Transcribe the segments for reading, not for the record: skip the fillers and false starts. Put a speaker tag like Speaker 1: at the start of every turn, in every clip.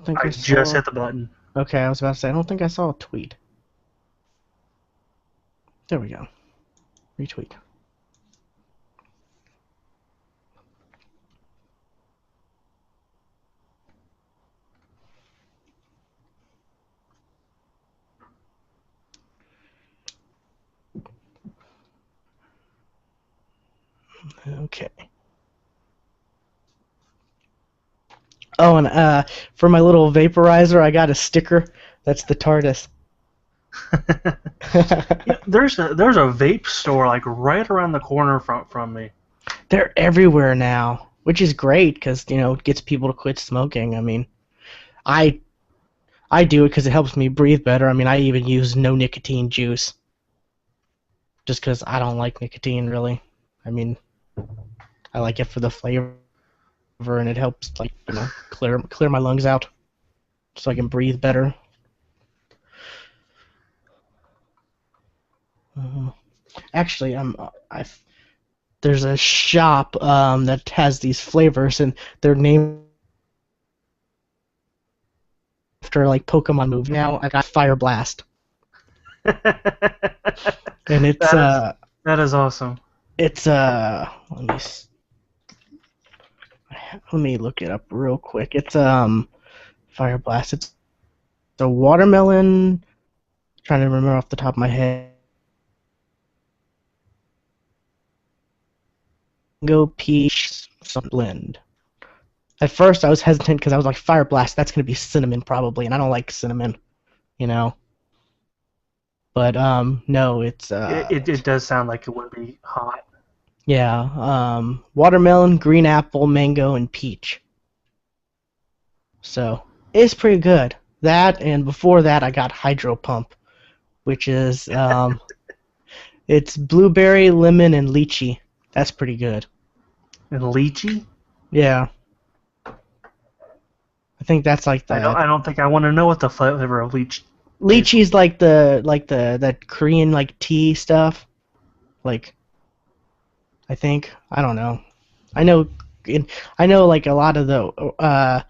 Speaker 1: don't think I saw...
Speaker 2: just hit the button.
Speaker 1: Okay, I was about to say, I don't think I saw a tweet. There we go. Retweet. Okay. Oh, and for my little vaporizer, I got a sticker. That's the TARDIS.
Speaker 2: Yeah, there's a vape store like right around the corner from me.
Speaker 1: They're everywhere now, which is great because it gets people to quit smoking. I mean, I do it because it helps me breathe better. I mean, I even use no nicotine juice just because I don't like nicotine really. I mean, I like it for the flavor, and it helps clear my lungs out so I can breathe better. Actually, there's a shop that has these flavors, and they're named after like Pokemon moves. Now I got Fire Blast, and it's
Speaker 2: that is awesome.
Speaker 1: It's let me look it up real quick. It's Fire Blast. It's the watermelon. I'm trying to remember off the top of my head. Mango peach some blend. At first I was hesitant because I was like, Fire Blast, that's gonna be cinnamon probably, and I don't like cinnamon, But no, it's
Speaker 2: it does sound like it would be hot.
Speaker 1: Yeah, watermelon, green apple, mango, and peach. So it's pretty good. That, and before that I got Hydro Pump, which is it's blueberry, lemon, and lychee. That's pretty good.
Speaker 2: And lychee?
Speaker 1: Yeah. I think that's like the.
Speaker 2: I don't think I want to know what the flavor of lychee.
Speaker 1: Lychee's like that Korean like tea stuff, like. I think I don't know. I know like a lot of the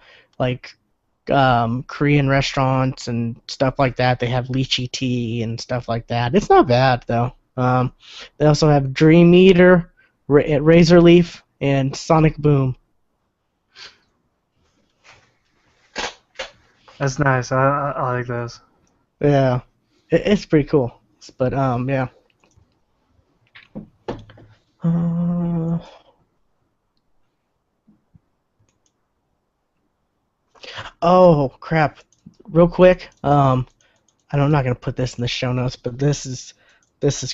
Speaker 1: Korean restaurants and stuff like that. They have lychee tea and stuff like that. It's not bad though. They also have Dream Eater, Razor Leaf, and Sonic Boom.
Speaker 2: That's nice. I like those.
Speaker 1: Yeah, it's pretty cool. But yeah. Oh crap! Real quick, I'm not gonna put this in the show notes, but this is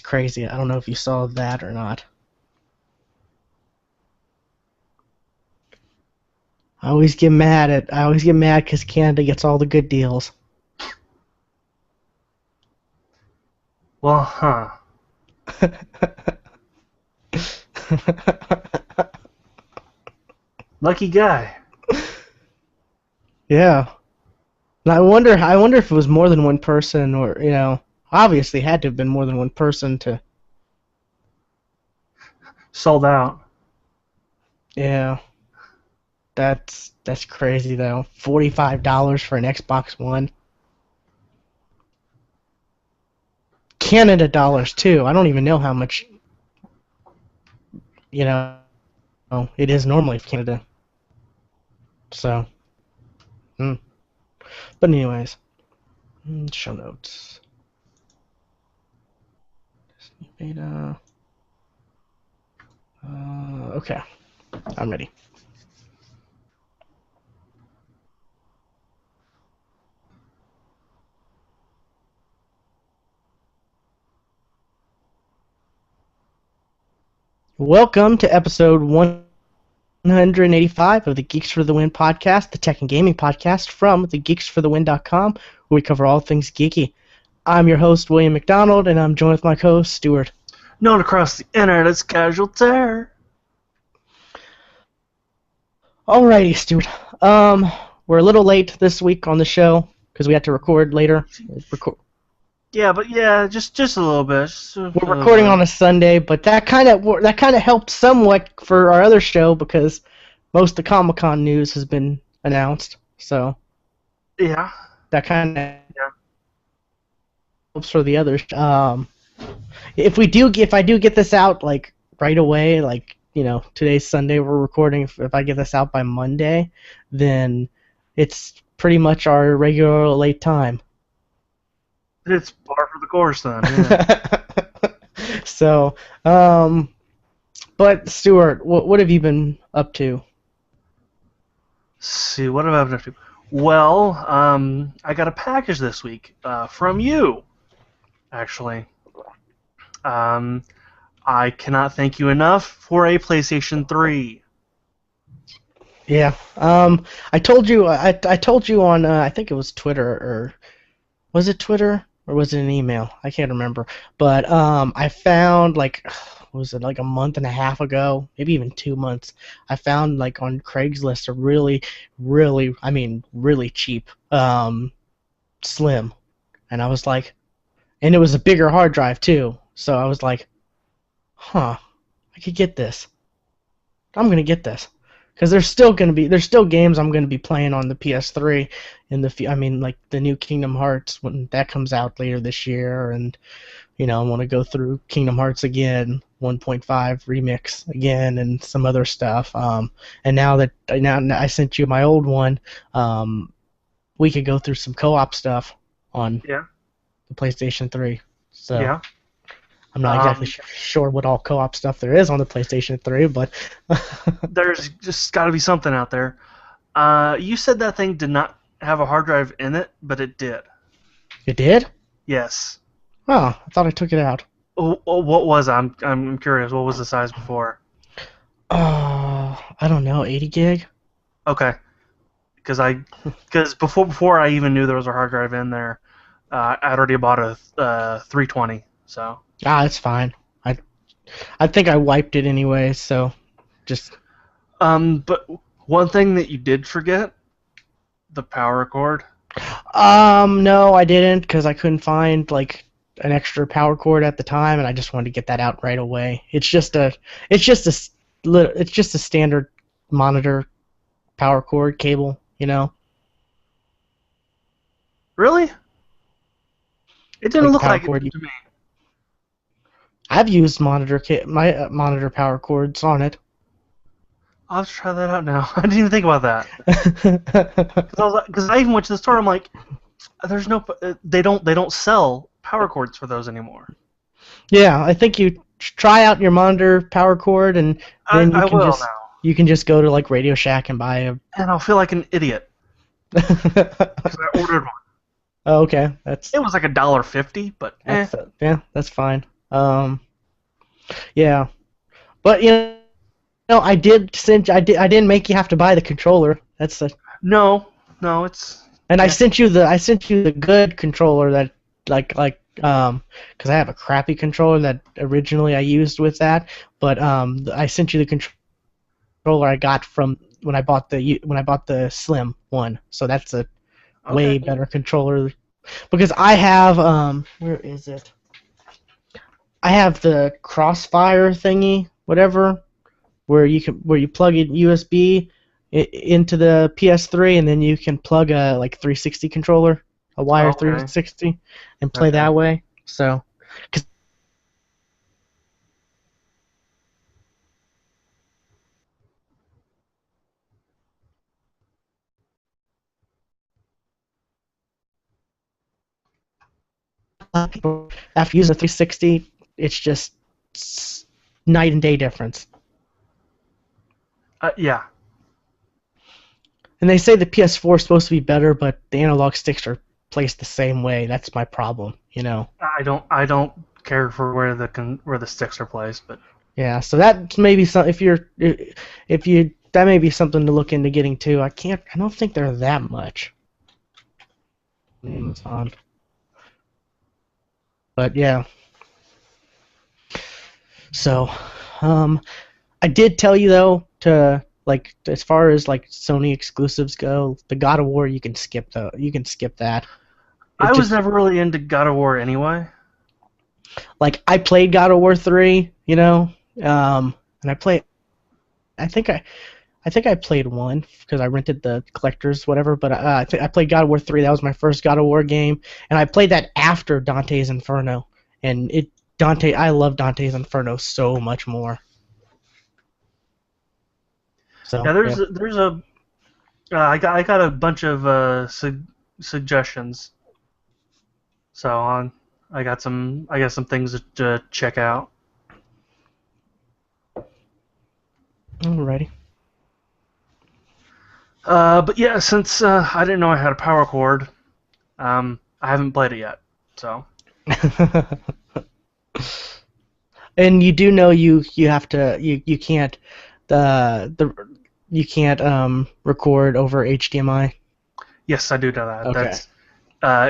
Speaker 1: crazy. I don't know if you saw that or not. I always get mad because Canada gets all the good deals.
Speaker 2: Well, huh. Lucky guy.
Speaker 1: Yeah. And I wonder if it was more than one person, or obviously had to have been more than one person to.
Speaker 2: Sold out.
Speaker 1: Yeah. That's crazy though. $45 for an Xbox One. Canada dollars too. I don't even know how much. It is normally for Canada. So. But anyways, show notes. Disney Beta. Okay, I'm ready. Welcome to episode 185 of the Geeks for the Win podcast, the tech and gaming podcast from thegeeksforthewin.com, where we cover all things geeky. I'm your host, William McDonald, and I'm joined with my co-host, Stuart.
Speaker 2: Known across the internet as Casual Terror.
Speaker 1: Alrighty, Stuart. We're a little late this week on the show because we had to record later.
Speaker 2: Yeah, but just a little bit.
Speaker 1: We're recording on a Sunday, but that kind of helped somewhat for our other show because most of the Comic-Con news has been announced. So,
Speaker 2: Yeah.
Speaker 1: That kind of
Speaker 2: Yeah.
Speaker 1: helps for the others. If I do get this out like right away, like today's Sunday, we're recording. If I get this out by Monday, then it's pretty much our regular late time.
Speaker 2: It's par for the course then. Yeah.
Speaker 1: So, but Stuart, what have you been up to?
Speaker 2: See, what have I been up to? Well, I got a package this week from you, actually. Um, I cannot thank you enough for a PlayStation 3.
Speaker 1: Yeah. I told you. I told you on. I think it was Twitter, or was it Twitter, or was it an email? I can't remember. But I found like, was it like a month and a half ago, maybe even 2 months? I found like on Craigslist a really, really, I mean, really cheap Slim, and I was like, and it was a bigger hard drive too. So I was like, huh, I could get this. I'm gonna get this because there's still games I'm gonna be playing on the PS3 in I mean like the new Kingdom Hearts when that comes out later this year, and I want to go through Kingdom Hearts again, 1.5 remix again, and some other stuff. And now I sent you my old one, we could go through some co-op stuff on
Speaker 2: Yeah.
Speaker 1: the PlayStation 3. So.
Speaker 2: Yeah.
Speaker 1: I'm not exactly sure what all co-op stuff there is on the PlayStation 3, but
Speaker 2: There's just got to be something out there. You said that thing did not have a hard drive in it, but it did.
Speaker 1: it did?
Speaker 2: Yes.
Speaker 1: Oh, I thought I took it out.
Speaker 2: What was it? I'm curious. What was the size before?
Speaker 1: I don't know, 80 gig?
Speaker 2: Okay. Because before I even knew there was a hard drive in there, I'd already bought a 320. So.
Speaker 1: Ah, it's fine. I think I wiped it anyway, so just.
Speaker 2: But one thing that you did forget, the power cord.
Speaker 1: No, I didn't, because I couldn't find like an extra power cord at the time, and I just wanted to get that out right away. It's just a standard monitor power cord cable,
Speaker 2: Really? It didn't
Speaker 1: like the
Speaker 2: look
Speaker 1: power
Speaker 2: like it
Speaker 1: cord.
Speaker 2: to me.
Speaker 1: I've used my monitor power cords on it.
Speaker 2: I'll have to try that out now. I didn't even think about that. Because I even went to the store. I'm like, there's no. They don't sell power cords for those anymore.
Speaker 1: Yeah, I think you try out your monitor power cord, and then you can just go to like Radio Shack and buy a.
Speaker 2: And I'll feel like an idiot because I ordered one.
Speaker 1: Oh, okay,
Speaker 2: It was like $1.50, but
Speaker 1: yeah, that's fine. Yeah, but I didn't make you have to buy the controller. That's the.
Speaker 2: No, it's.
Speaker 1: And I sent you the good controller that because I have a crappy controller that originally I used with that, but I sent you the controller I got from when I bought the Slim one. So that's a way better controller, because I have where is it? I have the Crossfire thingy, whatever, where you plug in USB into the PS3, and then you can plug a like 360 controller, a wire 360, and play that way. So, cause people after using a 360, it's just night and day difference.
Speaker 2: Yeah.
Speaker 1: And they say the PS4 is supposed to be better, but the analog sticks are placed the same way. That's my problem,
Speaker 2: I don't care for where the sticks are placed, but.
Speaker 1: Yeah, so that may be some if you that may be something to look into getting too. I don't think they're that much. But yeah. So, I did tell you though to like as far as like Sony exclusives go, the God of War you can skip that.
Speaker 2: I was never really into God of War anyway.
Speaker 1: Like I played God of War 3, and I think I think I played one because I rented the collectors, whatever. But I played God of War 3. That was my first God of War game, and I played that after Dante's Inferno. And I love Dante's Inferno so much more. So
Speaker 2: Yeah,
Speaker 1: yeah.
Speaker 2: there's a I got a bunch of suggestions. So I got some things to check out.
Speaker 1: Alrighty.
Speaker 2: But yeah, since I didn't know I had a power cord, I haven't played it yet. So
Speaker 1: And you do know you have to you can't the you can't record over HDMI.
Speaker 2: yes, I do know that.
Speaker 1: Okay.
Speaker 2: That's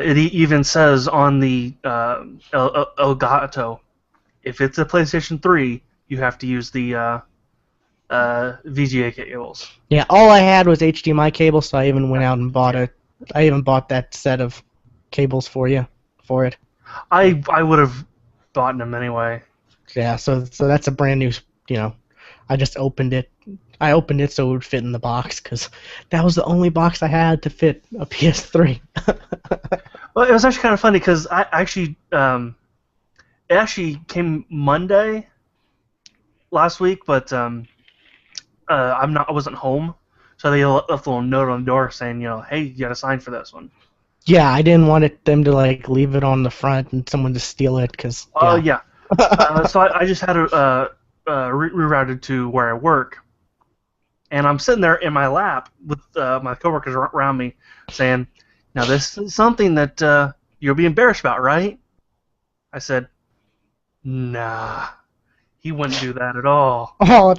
Speaker 2: it even says on the Elgato, if it's a PlayStation 3, you have to use the VGA cables.
Speaker 1: Yeah, all I had was HDMI cable, so I even went out and bought I even bought that set of cables for it.
Speaker 2: I would have bought them anyway.
Speaker 1: Yeah, so that's a brand new, I just opened it. I opened it so it would fit in the box because that was the only box I had to fit a PS3.
Speaker 2: Well, it was actually kind of funny because I actually it actually came Monday last week, but I wasn't home, so they left a little note on the door saying, hey, you got to sign for this one.
Speaker 1: Yeah, I didn't want them to leave it on the front and someone to steal it because.
Speaker 2: Oh yeah. So I just had it rerouted to where I work, and I'm sitting there in my lap with my coworkers around me, saying, "Now this is something that you'll be embarrassed about, right?" I said, "Nah, he wouldn't do that at all."
Speaker 1: Oh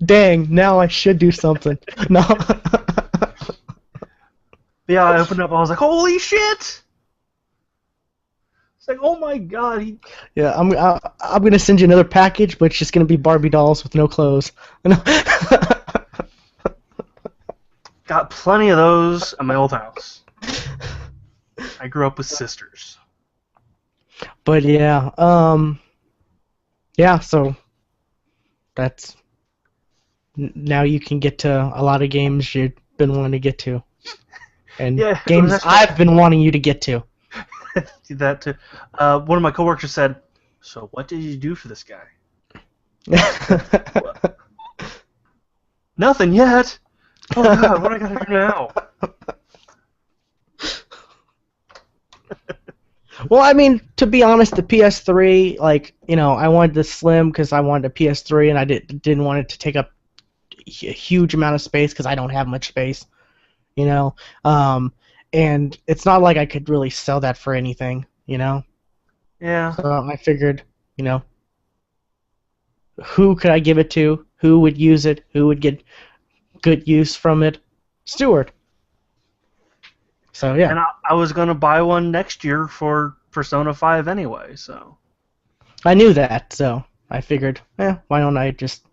Speaker 1: dang! Now I should do something. No.
Speaker 2: Yeah, I opened up. I was like, "Holy shit!" It's like, "Oh my god!"
Speaker 1: Yeah, I'm gonna send you another package, but it's just gonna be Barbie dolls with no clothes.
Speaker 2: Got plenty of those at my old house. I grew up with sisters.
Speaker 1: But yeah, so that's now you can get to a lot of games you've been wanting to get to, and
Speaker 2: Yeah,
Speaker 1: games I've been wanting you to get to.
Speaker 2: That too. One of my coworkers said, "So what did you do for this guy?" Nothing yet. Oh god, what do I gotta do now?
Speaker 1: Well, I mean, to be honest, the PS3, I wanted the Slim because I wanted a PS3, and I didn't want it to take up a huge amount of space because I don't have much space, and it's not like I could really sell that for anything,
Speaker 2: Yeah.
Speaker 1: So I figured, who could I give it to? Who would use it? Who would get good use from it? Stuart. So yeah.
Speaker 2: And I was gonna buy one next year for Persona 5 anyway, so.
Speaker 1: I knew that, so I figured, why don't I just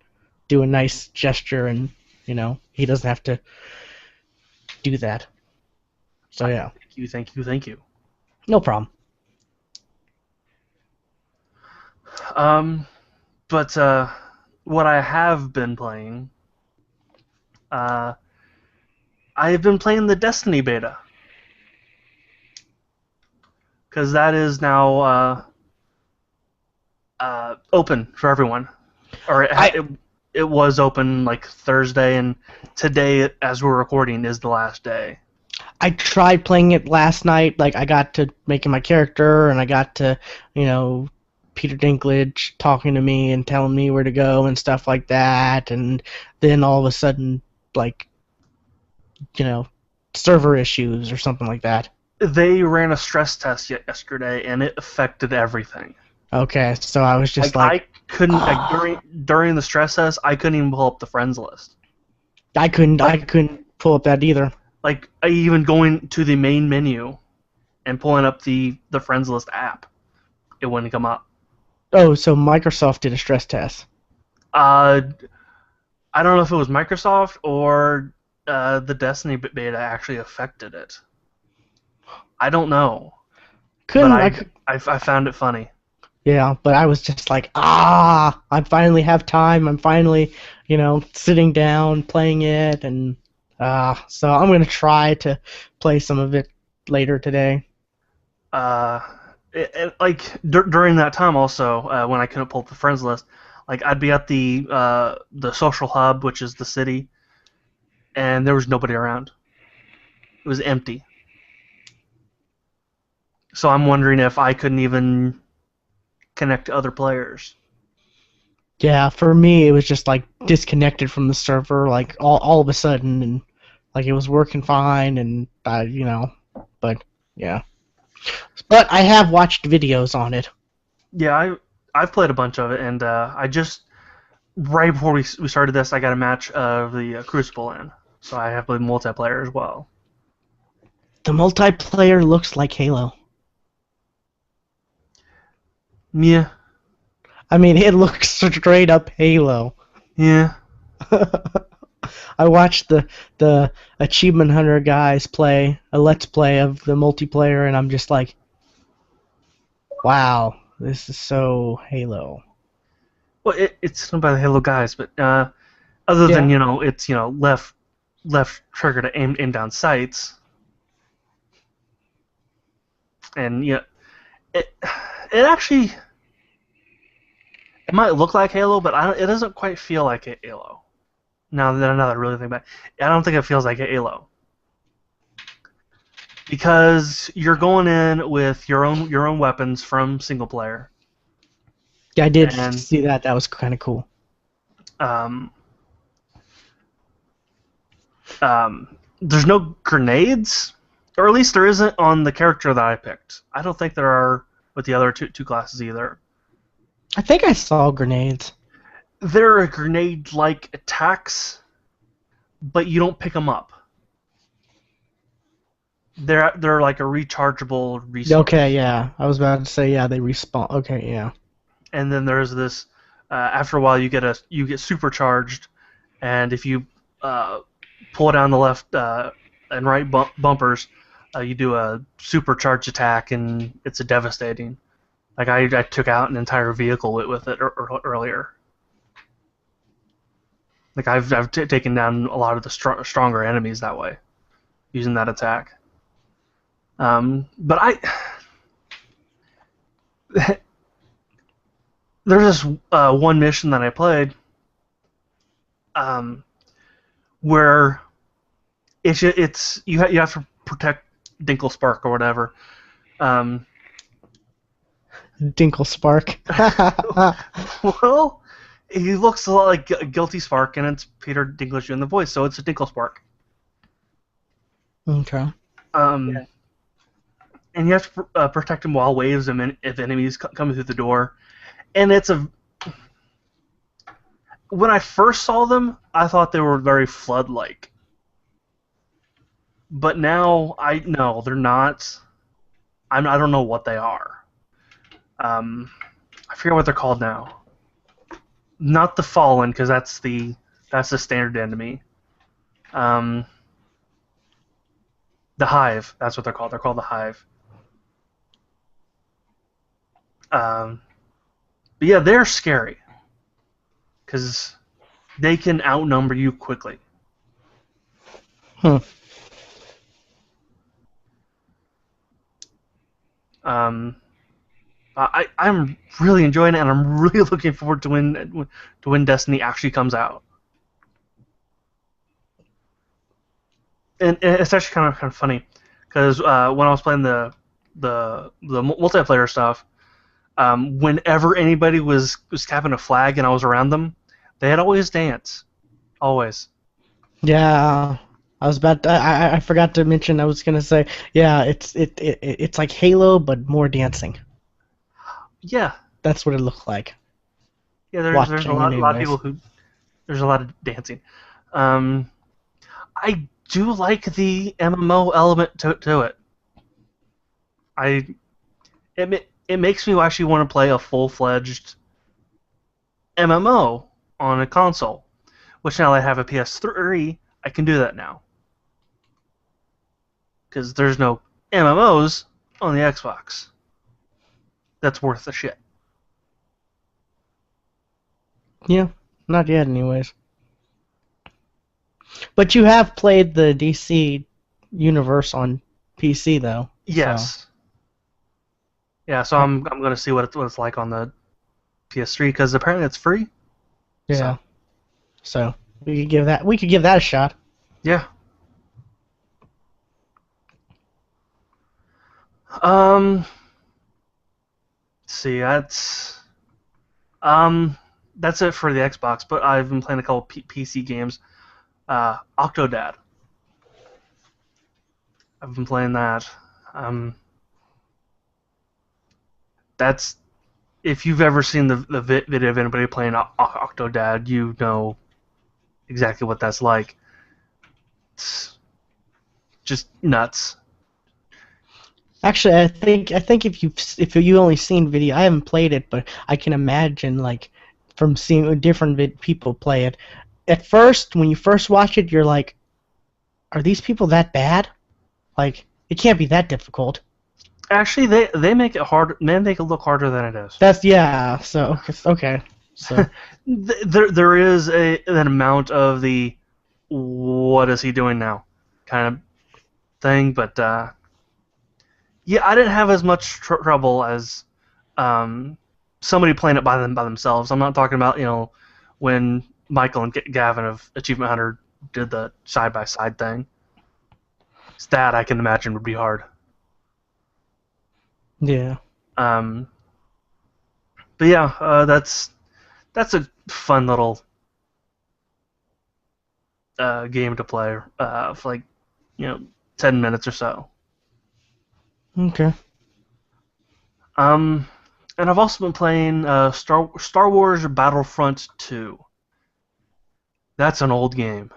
Speaker 1: do a nice gesture and, he doesn't have to do that. So yeah.
Speaker 2: Thank you.
Speaker 1: No problem.
Speaker 2: But what I have been playing, I have been playing the Destiny beta. Because that is now open for everyone. Or it was open Thursday, and today, as we're recording, is the last day.
Speaker 1: I tried playing it last night. I got to making my character, and I got to, Peter Dinklage talking to me and telling me where to go and stuff like that. And then all of a sudden, server issues or something like that.
Speaker 2: They ran a stress test yesterday, and it affected everything.
Speaker 1: Okay, so I was just
Speaker 2: I couldn't during the stress test. I couldn't even pull up the friends list.
Speaker 1: I couldn't pull up that either.
Speaker 2: Even going to the main menu and pulling up the friends list app, it wouldn't come up.
Speaker 1: Oh, so Microsoft did a stress test.
Speaker 2: I don't know if it was Microsoft or the Destiny beta actually affected it. I don't know. I found it funny.
Speaker 1: Yeah, but I was just like, I finally have time. I'm finally, sitting down playing it, and so I'm gonna try to play some of it later today.
Speaker 2: Uh, like during that time also, when I couldn't pull up the friends list, like I'd be at the social hub, which is the city, and there was nobody around. It was empty. So I'm wondering if I couldn't even connect to other players.
Speaker 1: Yeah, for me it was just like disconnected from the server, like all of a sudden, and like it was working fine, and but yeah. But I have watched videos on it.
Speaker 2: Yeah, I've played a bunch of it, and I just right before we started this, I got a match of the Crucible in, so I have played multiplayer as well.
Speaker 1: The multiplayer looks like Halo.
Speaker 2: Yeah,
Speaker 1: I mean, it looks straight up Halo.
Speaker 2: yeah.
Speaker 1: I watched the Achievement Hunter guys play a Let's Play of the multiplayer, and I'm just like, wow, this is so Halo.
Speaker 2: Well, it's done by the Halo guys, but other than
Speaker 1: Yeah,
Speaker 2: it's left trigger to aim down sights, and it it actually it might look like Halo, but it doesn't quite feel like a Halo. Now that I really think about it, I don't think it feels like a Halo because you're going in with your own weapons from single player,
Speaker 1: yeah, I did
Speaker 2: and
Speaker 1: see that. That was kind of cool.
Speaker 2: um, there's no grenades, or at least there isn't on the character that I picked. I don't think there are with the other two classes either.
Speaker 1: I think I saw grenades.
Speaker 2: There are grenade-like attacks, but you don't pick them up. They're like a rechargeable resource.
Speaker 1: Okay, yeah, I was about to say, yeah, they respawn. Okay, yeah.
Speaker 2: And then there's this. After a while, you get supercharged, and if you pull down the left and right bumpers, you do a supercharged attack, and it's a devastating. Like I took out an entire vehicle with it earlier. Like I've taken down a lot of the stronger enemies that way using that attack. But there's this one mission that I played where you have to protect Dinkle Spark or whatever. Um,
Speaker 1: Dinkle Spark.
Speaker 2: well, he looks a lot like Guilty Spark, and it's Peter Dinklage in the voice, so it's a Dinkle Spark.
Speaker 1: Okay.
Speaker 2: Yeah. And you have to protect him while waves him if enemies coming through the door. And when I first saw them, I thought they were very flood-like. But now no, they're not. I don't know what they are. I forget what they're called now. Not the Fallen, because that's the standard enemy. The Hive, that's what they're called. They're called the Hive. But yeah, they're scary because they can outnumber you quickly.
Speaker 1: Huh.
Speaker 2: I'm really enjoying it, and I'm really looking forward to when Destiny actually comes out. And it's actually kind of funny because when I was playing the multiplayer stuff, whenever anybody was tapping a flag and I was around them, they'd always dance, always.
Speaker 1: Yeah, I was about to, I forgot to mention. I was gonna say, yeah, it's like Halo but more dancing.
Speaker 2: Yeah,
Speaker 1: That's what it looked like.
Speaker 2: yeah. There's a
Speaker 1: Watching
Speaker 2: lot of
Speaker 1: anyways.
Speaker 2: people who there's a lot of dancing. Um, I do like the MMO element to it. It makes me actually want to play a full-fledged MMO on a console. Which now that I have a PS3, I can do that now. Because there's no MMOs on the Xbox. That's worth the shit.
Speaker 1: Yeah, not yet, anyways. But you have played the DC universe on PC, though. So
Speaker 2: Yes. Yeah, so I'm gonna see what it's like on the PS3 because apparently it's free.
Speaker 1: yeah,
Speaker 2: So
Speaker 1: so we could give that a shot.
Speaker 2: yeah. Um. Let's see, um that's it for the Xbox. But I've been playing a couple PC games. Octodad. I've been playing that. Um. That's if you've ever seen the video of anybody playing Octodad, you know exactly what that's like. It's just nuts.
Speaker 1: Actually, I think if you only seen video, I haven't played it, but I can imagine like from seeing different people play it. At first, when you first watch it, you're like, "Are these people that bad? Like, it can't be that difficult."
Speaker 2: Actually, they make it hard. They make it look harder than it is.
Speaker 1: That's yeah. So okay. So
Speaker 2: There is an amount of the what is he doing now kind of thing, but yeah, I didn't have as much trouble as somebody playing it by themselves. I'm not talking about when Michael and Gavin of Achievement Hunter did the side by side thing. It's that I can imagine would be hard.
Speaker 1: yeah.
Speaker 2: Um, but yeah, that's a fun little game to play for like 10 minutes or so.
Speaker 1: Okay.
Speaker 2: Um, and I've also been playing Star Wars Battlefront 2. That's an old game,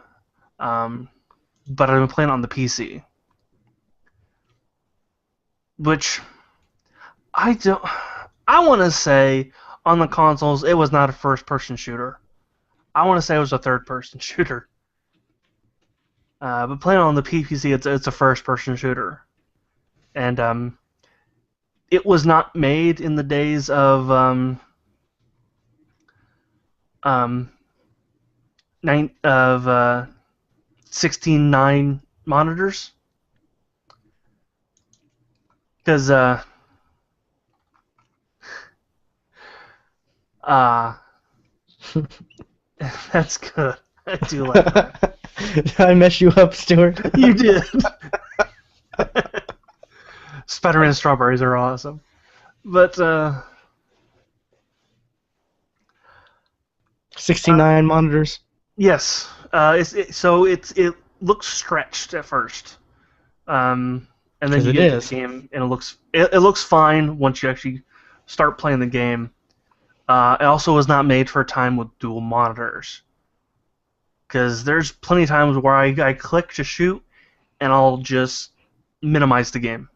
Speaker 2: but I've been playing it on the PC, which I don't. I want to say on the consoles it was not a first-person shooter. I want to say it was a third-person shooter. But playing on the PC, it's a first-person shooter, and it was not made in the days of um, 16:9 monitors, because uh, that's good. I do like that.
Speaker 1: Did I mess you up, Stuart?
Speaker 2: You did. Spider-Man strawberries are awesome, but
Speaker 1: 69 monitors.
Speaker 2: yes, it looks stretched at first, and then
Speaker 1: Because
Speaker 2: you
Speaker 1: it
Speaker 2: get into the
Speaker 1: is.
Speaker 2: game and it looks fine once you actually start playing the game. It also was not made for a time with dual monitors, because there's plenty of times where I click to shoot and I'll just minimize the game.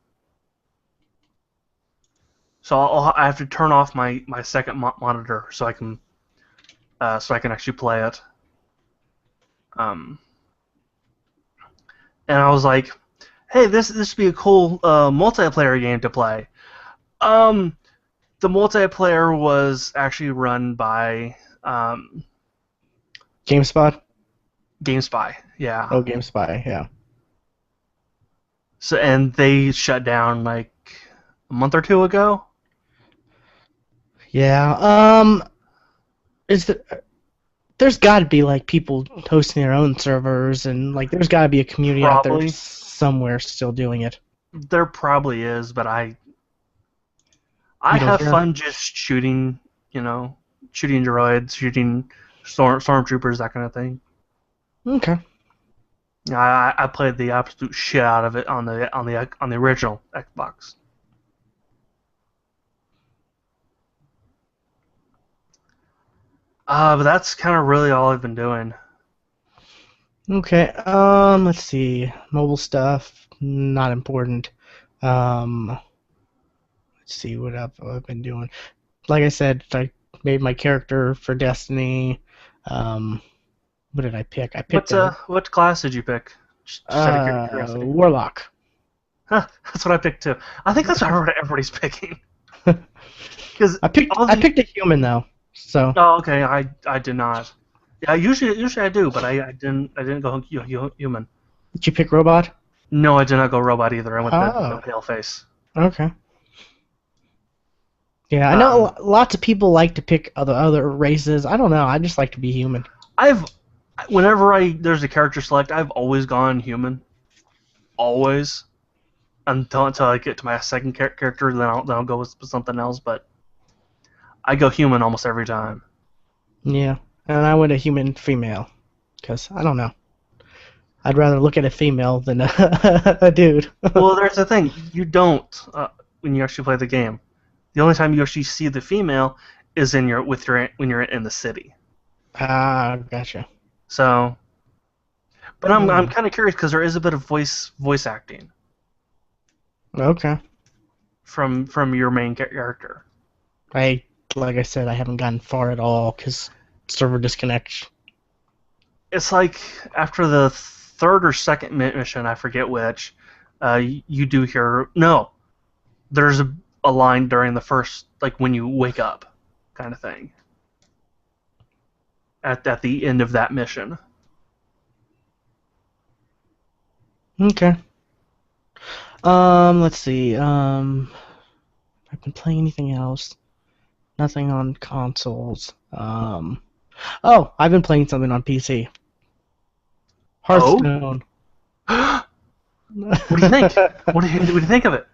Speaker 2: So I have to turn off my second monitor so I can actually play it. Um, and I was like, hey, this would be a cool multiplayer game to play. The multiplayer was actually run by
Speaker 1: GameSpot?
Speaker 2: GameSpy. Yeah.
Speaker 1: Oh, GameSpy, yeah.
Speaker 2: So and they shut down like a month or two ago.
Speaker 1: Yeah, there's got to be like people hosting their own servers, and like there's got to be a community out there
Speaker 2: Probably.
Speaker 1: somewhere still doing it.
Speaker 2: There probably is, but I
Speaker 1: You don't
Speaker 2: have
Speaker 1: care?
Speaker 2: fun just shooting, shooting droids, shooting stormtroopers, that kind of thing.
Speaker 1: Okay.
Speaker 2: I played the absolute shit out of it on the original Xbox. But that's kind of really all I've been doing.
Speaker 1: Okay. Let's see. Mobile stuff, not important. Let's see what I've been doing. Like I said, I made my character for Destiny. Um, what did I pick? I picked
Speaker 2: What class did you pick? Just out of curiosity.
Speaker 1: Warlock.
Speaker 2: Huh, that's what I picked too. I think that's what everybody's picking. Because
Speaker 1: I picked a human though. So
Speaker 2: Oh, okay. I did not. Yeah, usually I do, but I didn't go human.
Speaker 1: did you pick robot?
Speaker 2: No, I did not go robot either. I went the
Speaker 1: Oh,
Speaker 2: pale face.
Speaker 1: okay. Yeah, I know
Speaker 2: Um,
Speaker 1: lots of people like to pick other races. I don't know. I just like to be human.
Speaker 2: I've whenever there's a character select, I've always gone human, always until I get to my second character, then I'll go with something else. But I go human almost every time.
Speaker 1: Yeah, and I went a human female because I don't know. I'd rather look at a female than a dude.
Speaker 2: Well, there's the thing. You don't when you actually play the game. The only time you actually see the female is when you're in the city.
Speaker 1: Ah, gotcha.
Speaker 2: So, but I'm
Speaker 1: Hmm.
Speaker 2: kind of curious because there is a bit of voice acting
Speaker 1: Okay.
Speaker 2: from your main character.
Speaker 1: Like I said, I haven't gotten far at all because server disconnection.
Speaker 2: It's like after the third or second mission, I forget which, you do hear no. There's a line during the first, like when you wake up, kind of thing. At the end of that mission.
Speaker 1: Okay. Let's see. I've been playing anything else? Nothing on consoles. Oh, I've been playing something on PC.
Speaker 2: Oh,
Speaker 1: Hearthstone.
Speaker 2: what do you think? What do you think of it?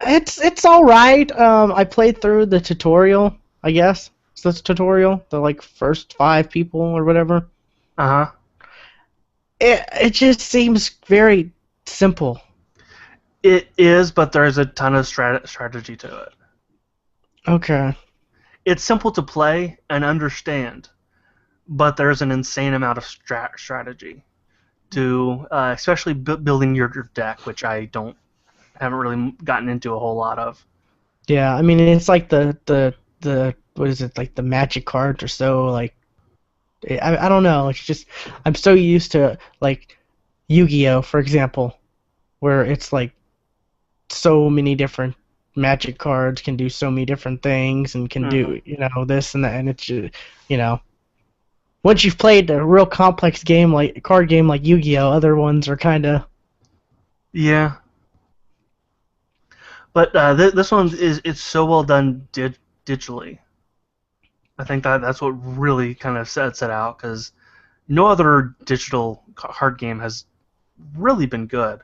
Speaker 1: It's all right. I played through the tutorial. I guess it's the tutorial, the like first 5 people or whatever.
Speaker 2: Uh huh.
Speaker 1: It just seems very simple.
Speaker 2: It is, but there's a ton of strategy to it.
Speaker 1: Okay.
Speaker 2: It's simple to play and understand, but there's an insane amount of strategy to, especially building your deck, which I haven't really gotten into a whole lot of.
Speaker 1: Yeah, I mean it's like the what is it, like the magic cards or so, like I don't know. It's just I'm so used to like Yu-Gi-Oh, for example, where it's like so many different magic cards can do so many different things and can
Speaker 2: Mhm.
Speaker 1: do, this and that, and it's just, you know, once you've played a real complex game like card game like Yu-Gi-Oh, other ones are kind of
Speaker 2: Yeah, but this one it's so well done digitally. I think that's what really kind of sets it out because no other digital card game has really been good.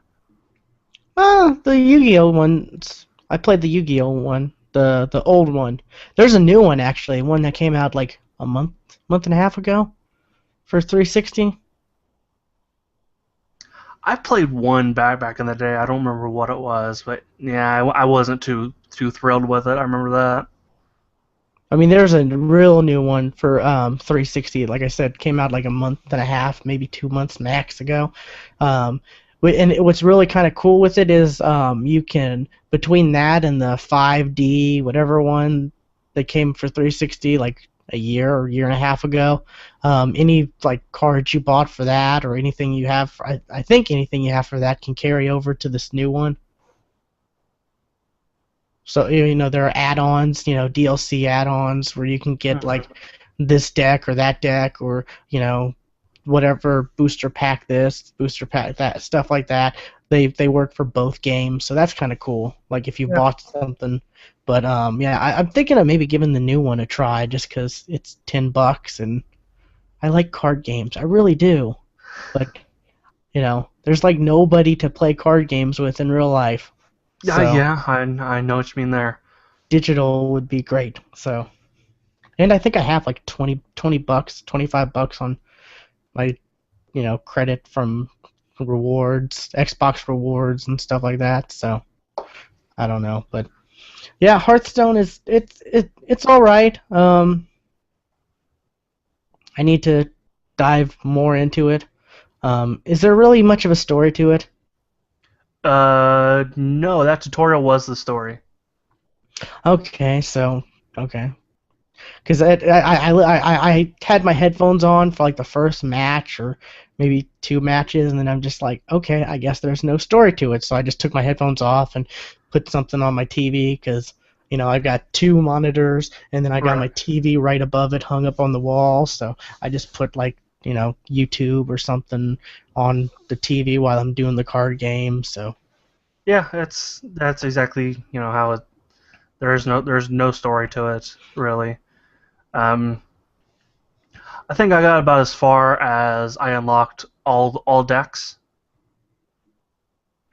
Speaker 1: the Yu-Gi-Oh ones. I played the Yu-Gi-Oh one, the old one. There's a new one actually, one that came out like a month and a half ago for 360.
Speaker 2: I played one back in the day. I don't remember what it was, but yeah, I wasn't too thrilled with it. I remember that.
Speaker 1: I mean, there's a real new one for 360. Like I said, came out like a month and a half, maybe 2 months max ago. Um, and what's really kind of cool with it is you can, between that and the 5D whatever one that came for 360 like a year or year and a half ago, any like cards you bought for that or anything you have, I think anything you have for that can carry over to this new one. So there are add-ons, DLC add-ons where you can get
Speaker 2: Mhm.
Speaker 1: like this deck or that deck or whatever booster pack this, booster pack that, stuff like that. They work for both games, so that's kind of cool. Like if you
Speaker 2: Yeah.
Speaker 1: bought something, but yeah, I'm thinking of maybe giving the new one a try just because it's $10 and I like card games, I really do. But there's like nobody to play card games with in real life,
Speaker 2: Yeah,
Speaker 1: so
Speaker 2: yeah, I know what you mean there.
Speaker 1: digital would be great. So. And I think I have like 20 bucks, $25 on my, credit from rewards, Xbox rewards and stuff like that. So I don't know, but yeah, Hearthstone is it's all right. I need to dive more into it. Is there really much of a story to it?
Speaker 2: No, that tutorial was the story.
Speaker 1: Okay, so okay, because I had my headphones on for like the first match or maybe 2 matches, and then I'm just like, okay, I guess there's no story to it. So I just took my headphones off and put something on my TV because I've got 2 monitors, and then I got my
Speaker 2: Right.
Speaker 1: TV right above it, hung up on the wall. So I just put like YouTube or something on the TV while I'm doing the card game. So
Speaker 2: Yeah, that's exactly how it. There's no story to it really. Um, I think I got about as far as I unlocked all decks,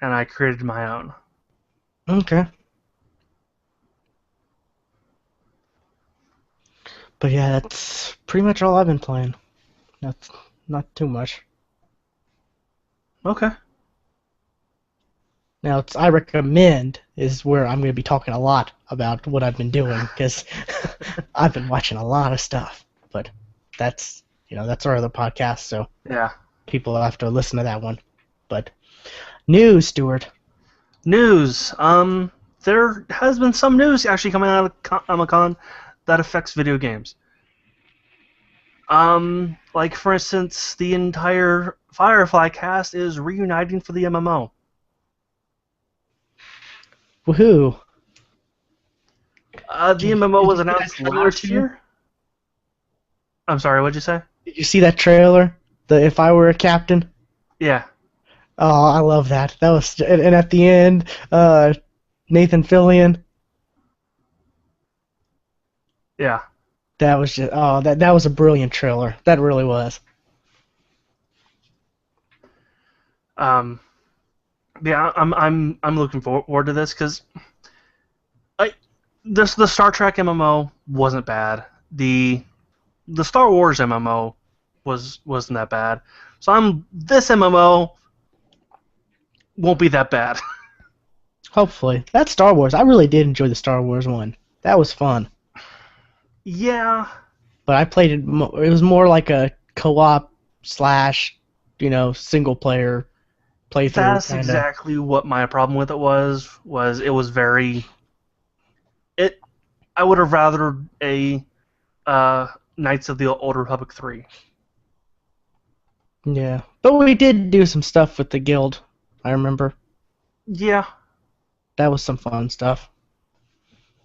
Speaker 2: and I created my own.
Speaker 1: okay, but yeah, that's pretty much all I've been playing. That's not too much.
Speaker 2: Okay.
Speaker 1: Now, I recommend is where I'm going to be talking a lot about what I've been doing because I've been watching a lot of stuff. But that's our other podcast, so
Speaker 2: Yeah.
Speaker 1: people have to listen to that one. But news, Stuart.
Speaker 2: News. There has been some news actually coming out of Comic-Con that affects video games. Like for instance, the entire Firefly cast is reuniting for the MMO.
Speaker 1: Woohoo!
Speaker 2: The MMO
Speaker 1: Did you
Speaker 2: was
Speaker 1: see that
Speaker 2: announced
Speaker 1: trailer
Speaker 2: last
Speaker 1: too?
Speaker 2: year. I'm sorry, what'd you say?
Speaker 1: Did you see that trailer? The If I Were a Captain?
Speaker 2: Yeah,
Speaker 1: Oh, I love that. That was and at the end, Nathan Fillion.
Speaker 2: yeah.
Speaker 1: That was just that was a brilliant trailer. That really was.
Speaker 2: Um, yeah, I'm looking forward to this because I the Star Trek MMO wasn't bad. The Star Wars MMO wasn't that bad. So this MMO won't be that bad.
Speaker 1: Hopefully. That Star Wars. I really did enjoy the Star Wars one. That was fun.
Speaker 2: Yeah,
Speaker 1: But I played it. It was more like a co-op slash, single player playthrough
Speaker 2: that's
Speaker 1: kind of.
Speaker 2: exactly what my problem with it was it was very it I would have rather a Knights of the Old Republic 3.
Speaker 1: Yeah. But we did do some stuff with the guild. I remember.
Speaker 2: Yeah.
Speaker 1: That was some fun stuff.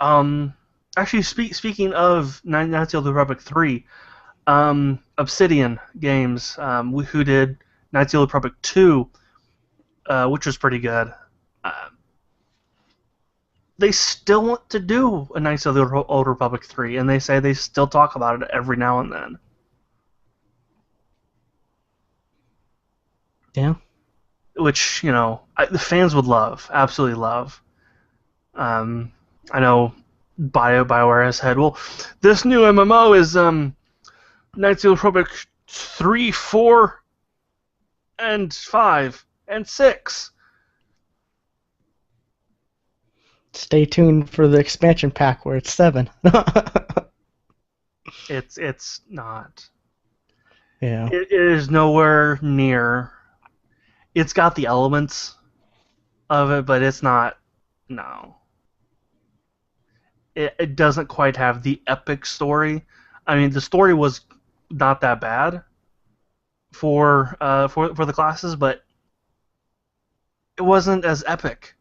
Speaker 2: Um Actually speaking of Knights of the Republic 3, Obsidian Games, who did Knights of the Republic 2, which was pretty good. Uh, they still want to do a Knights of the Old Republic 3, and they say they still talk about it every now and then.
Speaker 1: Yeah.
Speaker 2: Which, the fans would love, absolutely love. I know BioWare has said, well, this new MMO is Knights of the Republic 3, 4, and 5, and 6.
Speaker 1: Stay tuned for the expansion pack where it's 7.
Speaker 2: It's not.
Speaker 1: Yeah.
Speaker 2: It is nowhere near. It's got the elements of it, but it's not. No. It doesn't quite have the epic story. I mean, the story was not that bad for the classes, but it wasn't as epic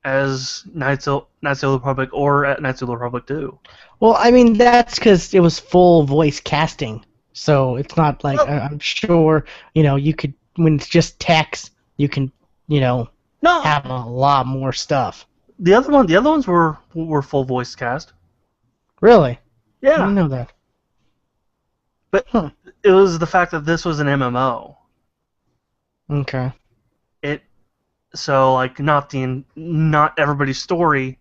Speaker 2: as Knights of the Republic or at Knights of the Republic 2.
Speaker 1: Well, I mean, that's because it was full voice casting. So it's not like,
Speaker 2: Well,
Speaker 1: I'm sure, you could, when it's just text, you can,
Speaker 2: no,
Speaker 1: have a lot more stuff.
Speaker 2: the other ones were full voice cast.
Speaker 1: Really? I
Speaker 2: Yeah,
Speaker 1: didn't know that.
Speaker 2: but
Speaker 1: Huh.
Speaker 2: it was the fact that this was an MMO.
Speaker 1: Okay.
Speaker 2: It so like not everybody's story.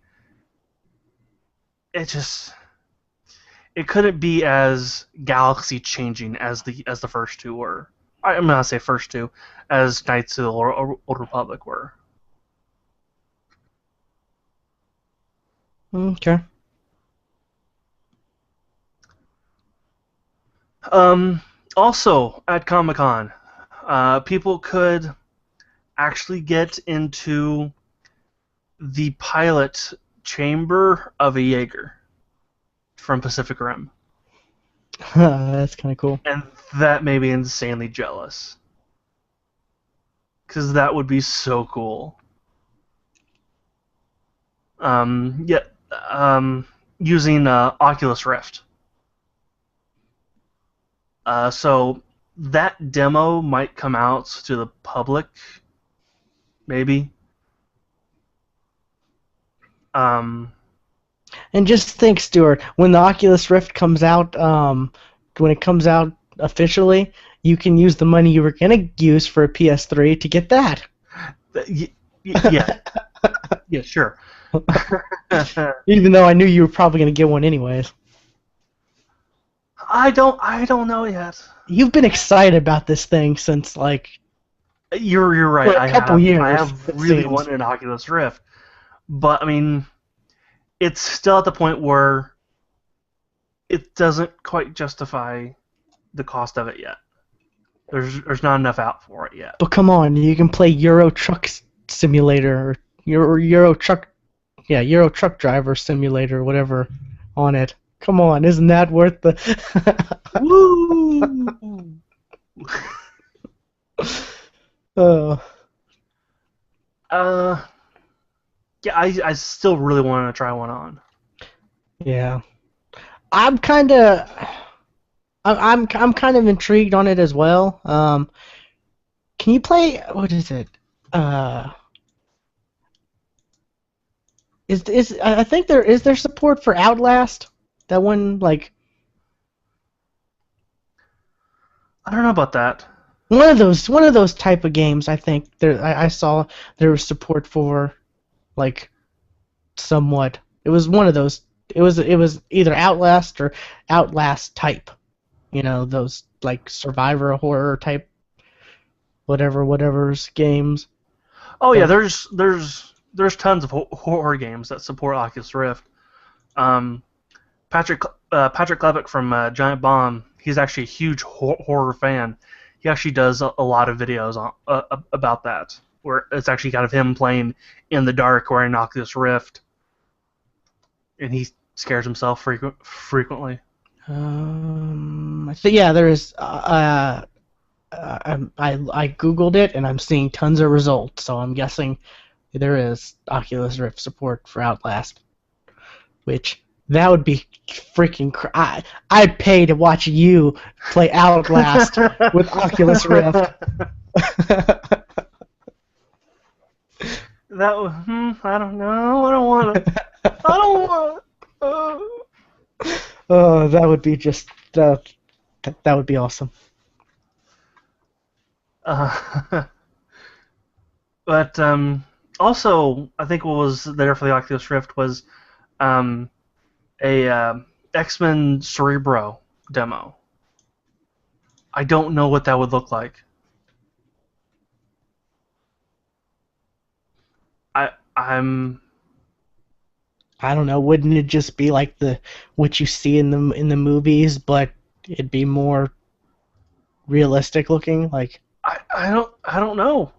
Speaker 2: It couldn't be as galaxy changing as the first two were. I'm gonna say first two, as Knights of the Old Republic were.
Speaker 1: Okay.
Speaker 2: Also at Comic-Con, people could actually get into the pilot chamber of a Jaeger from Pacific Rim,
Speaker 1: That's kind of cool.
Speaker 2: and that made me insanely jealous, because that would be so cool. Yeah, using Oculus Rift. So that demo might come out to the public, maybe.
Speaker 1: And just think, Stuart, when the Oculus Rift comes out, when it comes out officially, you can use the money you were gonna use for a PS3 to get that.
Speaker 2: Yeah, yeah, sure.
Speaker 1: Even though I knew you were probably gonna get one anyways.
Speaker 2: I don't know yet.
Speaker 1: You've been excited about this thing since like
Speaker 2: You're right.
Speaker 1: for a couple years.
Speaker 2: I have
Speaker 1: it
Speaker 2: really
Speaker 1: seems.
Speaker 2: wanted an Oculus Rift, but I mean, it's still at the point where it doesn't quite justify the cost of it yet. There's not enough out for it yet.
Speaker 1: But come on, you can play Euro Truck Simulator or Euro Truck Driver Simulator, or whatever, on it. Come on, isn't that worth the?
Speaker 2: Woo!
Speaker 1: Oh.
Speaker 2: Yeah, I still really want to try one on.
Speaker 1: Yeah, I'm kind of intrigued on it as well. Can you play? What is it? I think there support for Outlast? That one, like,
Speaker 2: I don't know about that.
Speaker 1: one of those type of games. I think I saw there was support for, like, somewhat. It was one of those. It was either Outlast or Outlast type. You know, those like survivor horror type, whatever's games.
Speaker 2: Oh yeah, there's tons of horror games that support Oculus Rift. Patrick Klevick from Giant Bomb, he's actually a huge horror fan. He actually does a lot of videos on, about that, where it's actually kind of him playing in the dark wearing Oculus Rift, and he scares himself frequently.
Speaker 1: I think, yeah, there is. I googled it and I'm seeing tons of results, so I'm guessing there is Oculus Rift support for Outlast, which that would be freaking. I'd pay to watch you play Outlast with Oculus Rift.
Speaker 2: I don't know. I don't want to. I don't want.
Speaker 1: Oh, that would be just that would be awesome.
Speaker 2: But also, I think what was there for the Oculus Rift was a X-Men Cerebro demo. I don't know what that would look like.
Speaker 1: I don't know. Wouldn't it just be like what you see in the movies, but it'd be more realistic looking? Like
Speaker 2: I don't know.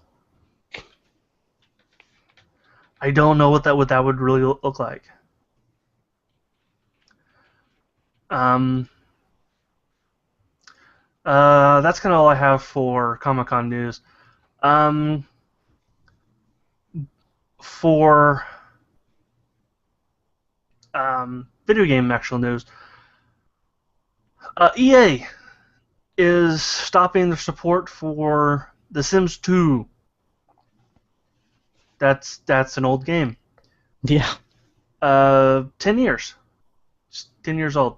Speaker 2: I don't know what that would really look like. That's kind of all I have for Comic-Con news. For video game actual news, EA is stopping their support for The Sims 2. That's an old game.
Speaker 1: yeah.
Speaker 2: 10 years. It's 10 years old.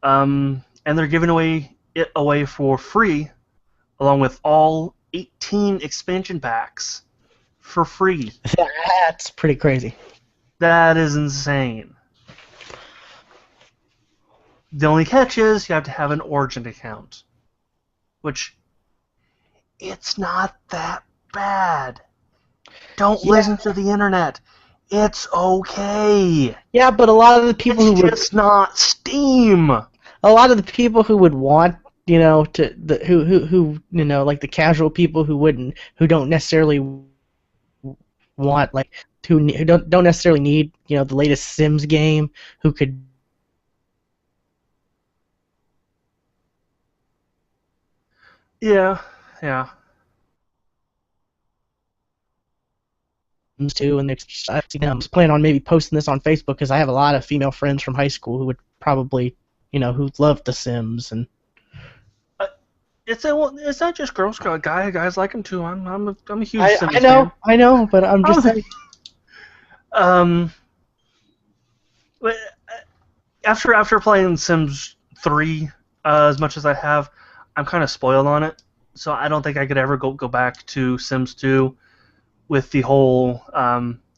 Speaker 2: And they're giving it away for free, along with all 18 expansion packs for free.
Speaker 1: That's pretty crazy.
Speaker 2: That is insane. The only catch is you have to have an Origin account, which it's not that bad. Don't listen to the internet. It's okay.
Speaker 1: Yeah, but a lot of the people
Speaker 2: It's not Steam.
Speaker 1: A lot of the people who would want, who like the casual people who don't necessarily want, like, who don't necessarily need, the latest Sims game, who could.
Speaker 2: Yeah.
Speaker 1: too, and I'm planning on maybe posting this on Facebook because I have a lot of female friends from high school who would probably, who love The Sims and.
Speaker 2: It's not just girls. Guys like them too. I'm a huge Sims
Speaker 1: fan.
Speaker 2: fan.
Speaker 1: I know, but I'm just saying.
Speaker 2: After playing Sims 3 as much as I have, I'm kind of spoiled on it. So I don't think I could ever go back to Sims 2 with the whole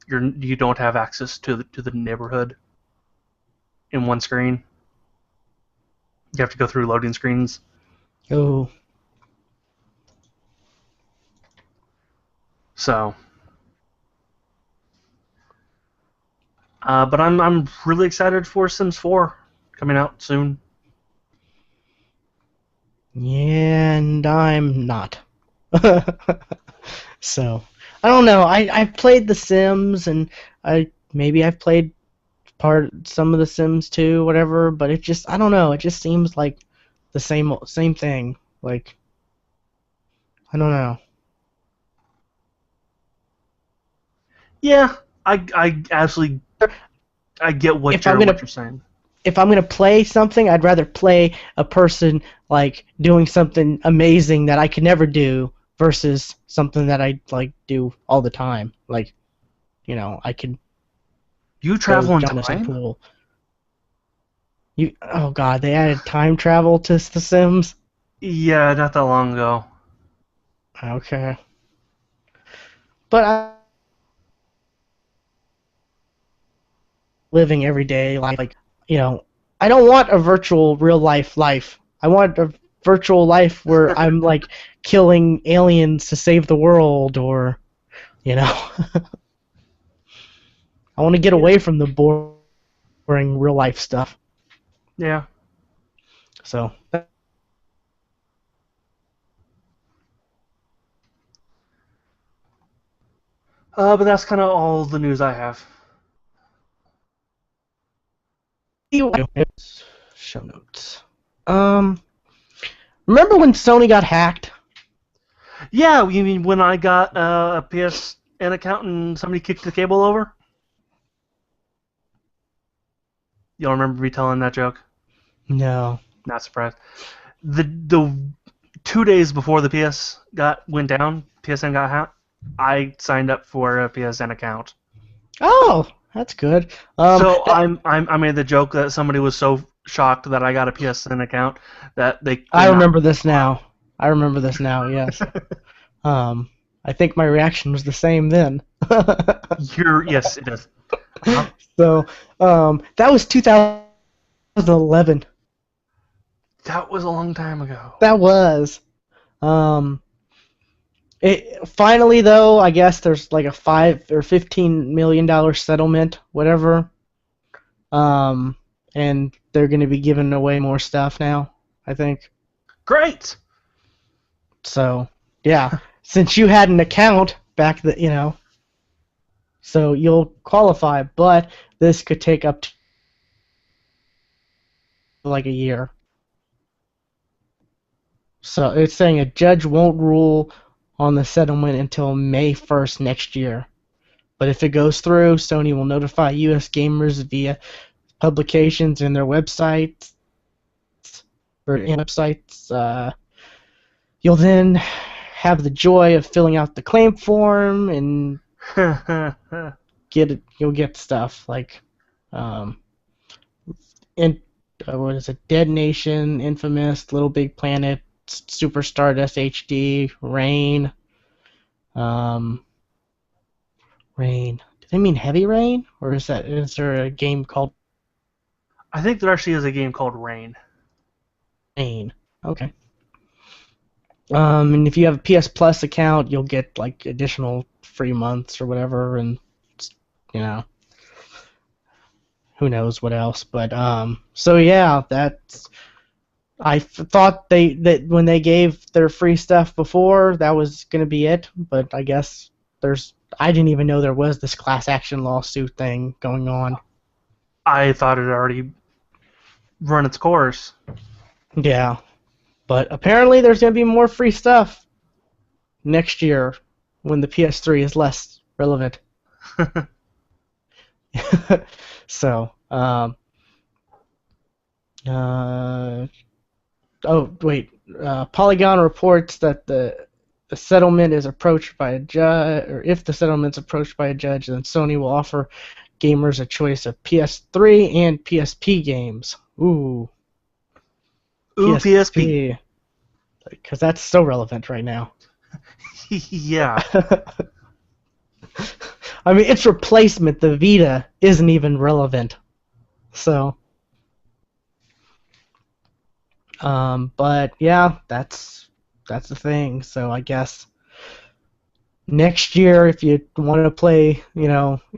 Speaker 2: you don't have access to the neighborhood in one screen. You have to go through loading screens.
Speaker 1: Oh.
Speaker 2: So, but I'm really excited for Sims 4 coming out soon.
Speaker 1: Yeah, and I'm not. So, I don't know. I've played The Sims, and I've played some of The Sims too, whatever. But I don't know. It just seems like the same thing. Like, I don't know.
Speaker 2: Yeah, I absolutely get what you're saying.
Speaker 1: If I'm gonna play something, I'd rather play a person like doing something amazing that I could never do versus something that I like do all the time. Like, I could.
Speaker 2: You travel in time?
Speaker 1: Pool. Oh God, they added time travel to The Sims?
Speaker 2: Yeah, not that long ago.
Speaker 1: Okay. But living every day like, I don't want a virtual real life. I want a virtual life where I'm like killing aliens to save the world, or I want to get away from the boring real life stuff.
Speaker 2: Yeah.
Speaker 1: So.
Speaker 2: But that's kind of all the news I have.
Speaker 1: Show notes. Remember when Sony got hacked?
Speaker 2: Yeah, you mean when I got a PSN account and somebody kicked the cable over? You don't remember me telling that joke?
Speaker 1: No.
Speaker 2: Not surprised. The 2 days before the went down, PSN got hacked, I signed up for a PSN account.
Speaker 1: Oh, that's good.
Speaker 2: So I made the joke that somebody was so shocked that I got a PSN account that they.
Speaker 1: I remember this now. Yes. I think my reaction was the same then.
Speaker 2: Yes, it is. Uh-huh.
Speaker 1: So, that was 2011.
Speaker 2: That was a long time ago.
Speaker 1: That was. It finally though, I guess there's like a $5 or $15 million settlement, whatever. And they're going to be giving away more stuff now, I think.
Speaker 2: Great.
Speaker 1: So, yeah, since you had an account back so you'll qualify, but this could take up to like a year. So it's saying a judge won't rule on the settlement until May 1st next year. But if it goes through, Sony will notify U.S. gamers via publications and their websites. You'll then have the joy of filling out the claim form and you'll get stuff like what is it? Dead Nation, Infamous, Little Big Planet, Super Stardust HD, Rain. Rain. Do they mean Heavy Rain, or is there a game called?
Speaker 2: I think there actually is a game called Rain.
Speaker 1: Rain. Okay. And if you have a PS Plus account, you'll get like additional free months or whatever, and who knows what else. But so yeah, that's. I thought that when they gave their free stuff before, that was gonna be it, but I guess I didn't even know there was this class action lawsuit thing going on.
Speaker 2: I thought it had already run its course.
Speaker 1: Yeah, but apparently there's gonna be more free stuff next year when the PS3 is less relevant. So, uh, oh wait, Polygon reports that the settlement is approached by a judge, or if the settlement's approached by a judge, then Sony will offer gamers a choice of PS3 and PSP games. Ooh,
Speaker 2: Ooh, PSP.
Speaker 1: PSP, because that's so relevant right now.
Speaker 2: Yeah.
Speaker 1: I mean, its replacement, the Vita, isn't even relevant. So, but yeah, that's the thing. So I guess next year, if you want to play,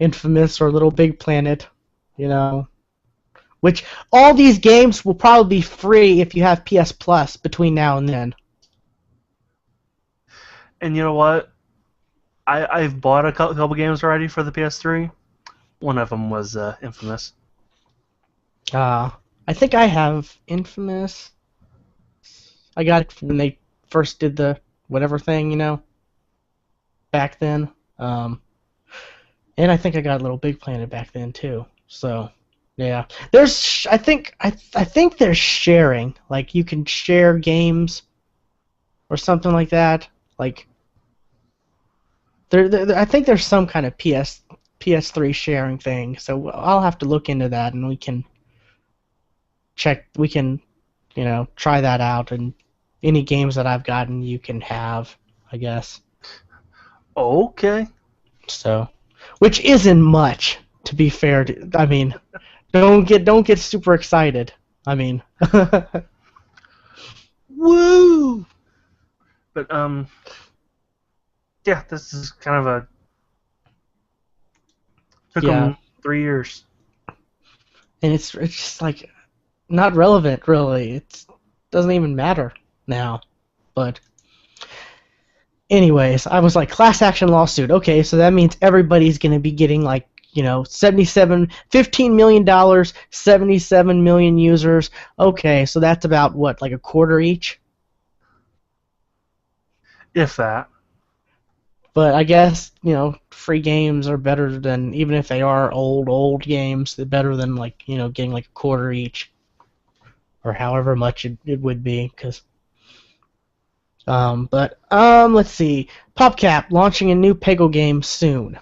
Speaker 1: Infamous or Little Big Planet, which all these games will probably be free if you have PS Plus between now and then.
Speaker 2: And you know what? I've bought a couple games already for the PS3. One of them was Infamous.
Speaker 1: I think I have Infamous. I got it when they first did the whatever thing, back then. And I think I got Little Big Planet back then too. So, yeah. I think there's sharing. Like you can share games or something like that. Like I think there's some kind of PS3 sharing thing. So I'll have to look into that and we can try that out, and any games that I've gotten you can have, I guess.
Speaker 2: Okay.
Speaker 1: So, which isn't much, to be fair. I mean, don't get super excited. I mean,
Speaker 2: woo! But yeah, this is kind of a took them 3 years,
Speaker 1: and it's just like not relevant really. It doesn't even matter now, but. Anyways, I was like, class action lawsuit. Okay, so that means everybody's going to be getting like, $15 million, 77 million users. Okay, so that's about what, like a quarter each?
Speaker 2: If that.
Speaker 1: But I guess, free games are better than, even if they are old games, they're better than like, getting like a quarter each. Or however much it would be, because... let's see. PopCap launching a new Peggle game soon.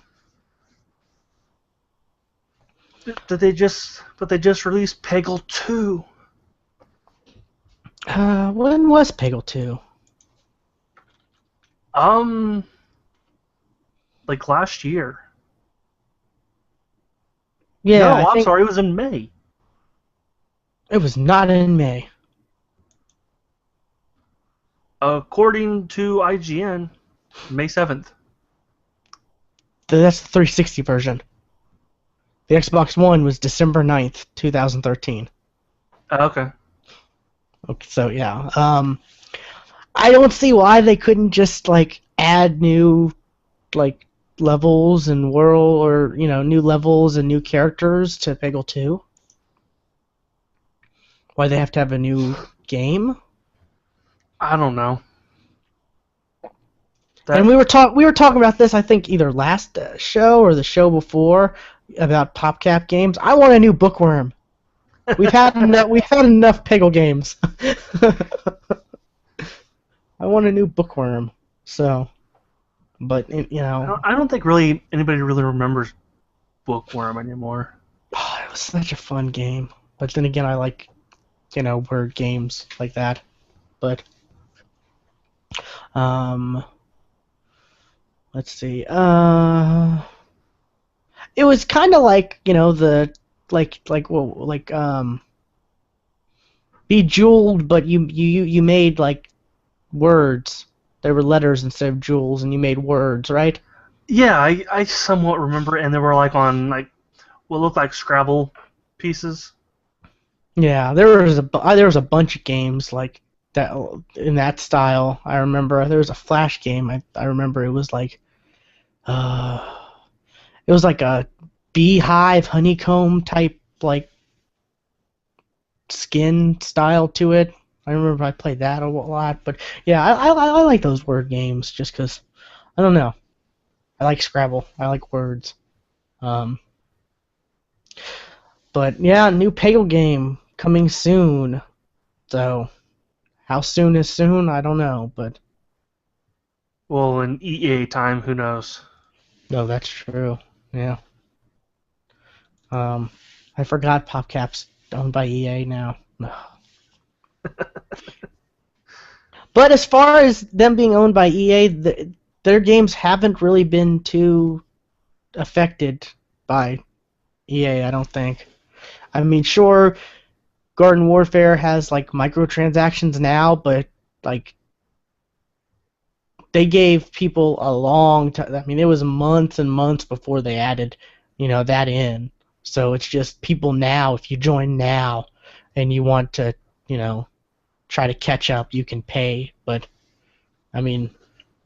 Speaker 2: But they just released Peggle 2.
Speaker 1: When was Peggle 2?
Speaker 2: Like last year.
Speaker 1: Yeah,
Speaker 2: no, I'm sorry, it was in May.
Speaker 1: It was not in May.
Speaker 2: According to IGN, May 7th.
Speaker 1: That's the 360 version. The Xbox One was December 9th, 2013.
Speaker 2: Okay.
Speaker 1: Okay, so yeah. I don't see why they couldn't just like add new like levels and world, or new levels and new characters to Peggle 2. Why they have to have a new game?
Speaker 2: I don't know.
Speaker 1: And we were talking about this, I think, either last show or the show before, about PopCap games. I want a new Bookworm. We've had enough Peggle games. I want a new Bookworm. So, but
Speaker 2: I don't think really anybody really remembers Bookworm anymore.
Speaker 1: Oh, it was such a fun game. But then again, I like word games like that. But let's see. It was kind of like Bejeweled, but you made like words. There were letters instead of jewels, and you made words, right?
Speaker 2: Yeah, I somewhat remember, and they were like on like what looked like Scrabble pieces.
Speaker 1: Yeah, there was a bunch of games like that in that style. I remember there was a Flash game. I remember it was like. It was like a beehive honeycomb type like skin style to it. I remember I played that a lot, but yeah, I like those word games just because I don't know. I like Scrabble. I like words. Um, but yeah, new Peggle game coming soon. So how soon is soon? I don't know, but
Speaker 2: Well, in EA time, who knows?
Speaker 1: no, that's true. Yeah. Um, I forgot PopCap's owned by EA now. But as far as them being owned by EA, their games haven't really been too affected by EA, I don't think. I mean, sure, Garden Warfare has like microtransactions now, but like they gave people a long time. I mean, it was months and months before they added, that in. So it's just people now. If you join now, and you want to, try to catch up, you can pay. But I mean,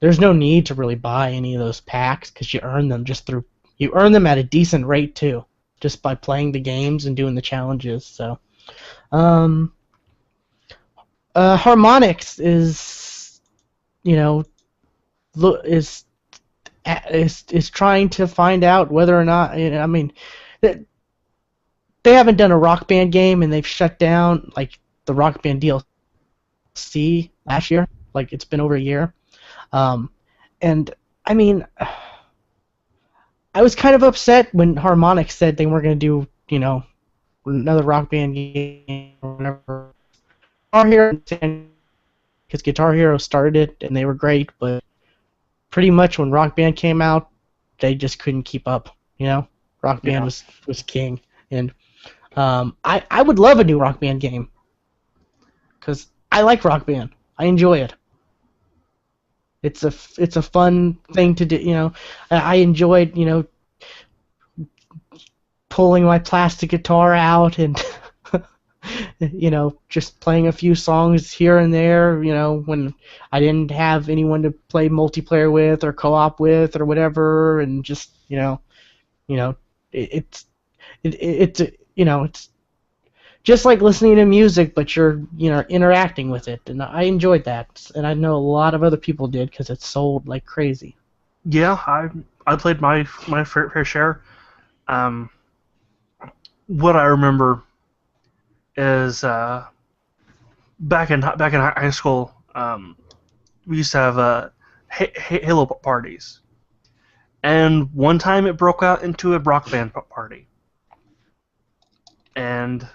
Speaker 1: there's no need to really buy any of those packs because you earn them you earn them at a decent rate too, just by playing the games and doing the challenges. So, um, Harmonix is, is is trying to find out whether or not. I mean, they haven't done a Rock Band game, and they've shut down like the Rock Band DLC last year. Like it's been over a year, and I mean, I was kind of upset when Harmonix said they weren't going to do another Rock Band game or whatever. Guitar Hero, because Guitar Hero started it and they were great, but pretty much when Rock Band came out, they just couldn't keep up. Rock Band was king, and I would love a new Rock Band game because I like Rock Band. I enjoy it. It's a fun thing to do. I enjoyed pulling my plastic guitar out and just playing a few songs here and there, when I didn't have anyone to play multiplayer with or co-op with or whatever, and just, it's just like listening to music, but you're, interacting with it, and I enjoyed that, and I know a lot of other people did because it sold like crazy.
Speaker 2: Yeah, I played my fair share. What I remember is back in high school, we used to have Halo parties, and one time it broke out into a Rock Band party, and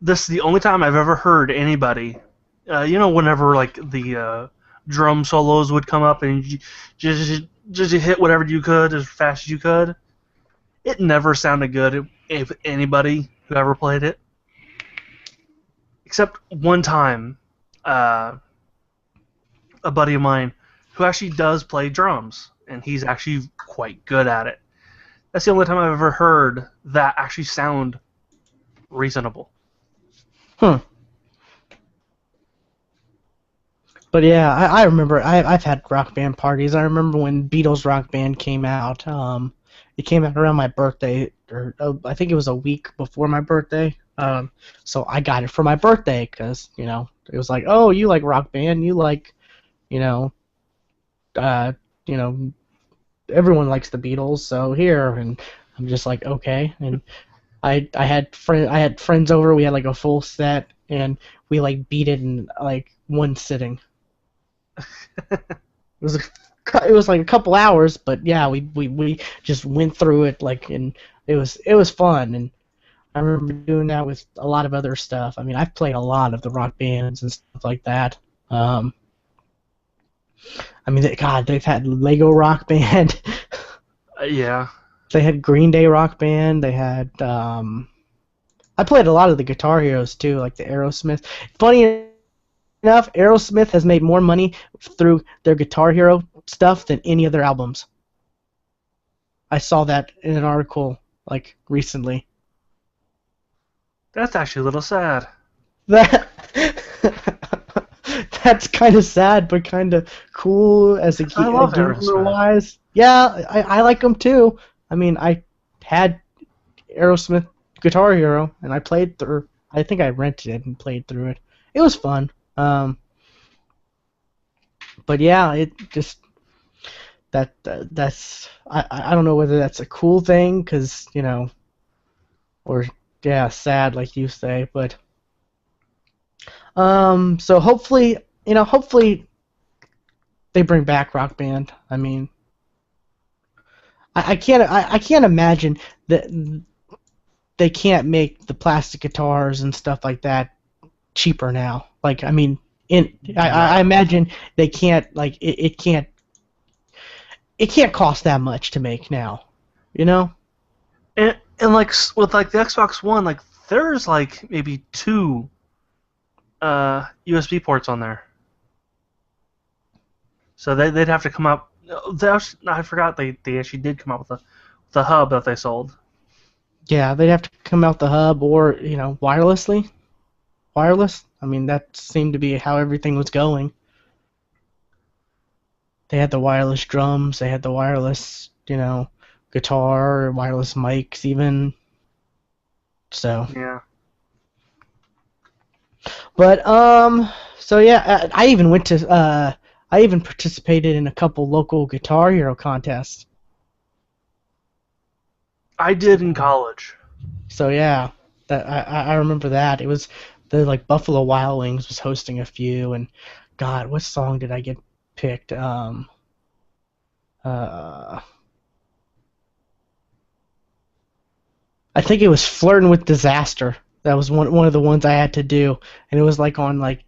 Speaker 2: this is the only time I've ever heard anybody, whenever like the drum solos would come up and you just hit whatever you could as fast as you could. It never sounded good if anybody who ever played it. Except one time, a buddy of mine who actually does play drums, and he's actually quite good at it. That's the only time I've ever heard that actually sound reasonable.
Speaker 1: But yeah, I remember I've had Rock Band parties. I remember when Beatles Rock Band came out. It came out around my birthday, or I think it was a week before my birthday. So I got it for my birthday because it was like, oh, you like Rock Band, you like, you know, everyone likes the Beatles, so here, and I'm just like, okay, and I had friends over, we had like a full set, and we like beat it in like one sitting. It was like a couple hours, but yeah, we just went through it like, and it was fun, and I remember doing that with a lot of other stuff. I mean, I've played a lot of the Rock Bands and stuff like that. I mean, God, they've had Lego Rock Band.
Speaker 2: Yeah.
Speaker 1: They had Green Day Rock Band. They had I played a lot of the Guitar Heroes too, like the Aerosmith. Funny enough, Aerosmith has made more money through their Guitar Hero stuff than any of their albums. I saw that in an article like recently.
Speaker 2: That's actually a little sad.
Speaker 1: That that's kind of sad, but kind of cool as a gamer-wise. Yeah, I like them too. I mean, I had Aerosmith Guitar Hero, and I played through. I think I rented it and played through it. It was fun. But yeah, it just that's I don't know whether that's a cool thing, because or yeah, sad like you say, but so hopefully they bring back Rock Band. I mean, I can't imagine that they can't make the plastic guitars and stuff like that cheaper now. Like, I mean, I imagine they can't, like, it can't cost that much to make now, you know?
Speaker 2: And like with like the Xbox One, like there's like maybe 2 USB ports on there. So they'd have to come up. I forgot they actually did come up with the hub that they sold.
Speaker 1: Yeah, they'd have to come out the hub, or wireless. I mean, that seemed to be how everything was going. They had the wireless drums, they had the wireless, guitar, wireless mics even. So.
Speaker 2: Yeah.
Speaker 1: But so yeah, I even participated in a couple local Guitar Hero contests.
Speaker 2: I did in college.
Speaker 1: So yeah, that I remember that. It was the like Buffalo Wild Wings was hosting a few, and God, what song did I get picked? I think it was Flirting with Disaster. That was one of the ones I had to do, and it was like on like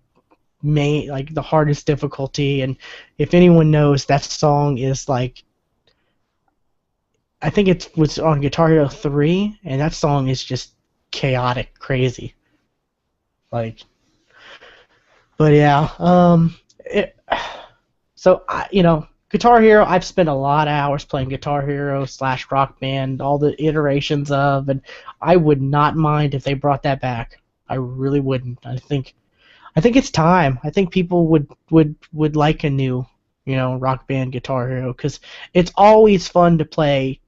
Speaker 1: the hardest difficulty. And if anyone knows, that song is like, I think it was on Guitar Hero 3, and that song is just chaotic, crazy. Like, but yeah, Guitar Hero, I've spent a lot of hours playing Guitar Hero / Rock Band, all the iterations of, and I would not mind if they brought that back. I really wouldn't. I think it's time. I think people would like a new, Rock Band Guitar Hero, because it's always fun to play,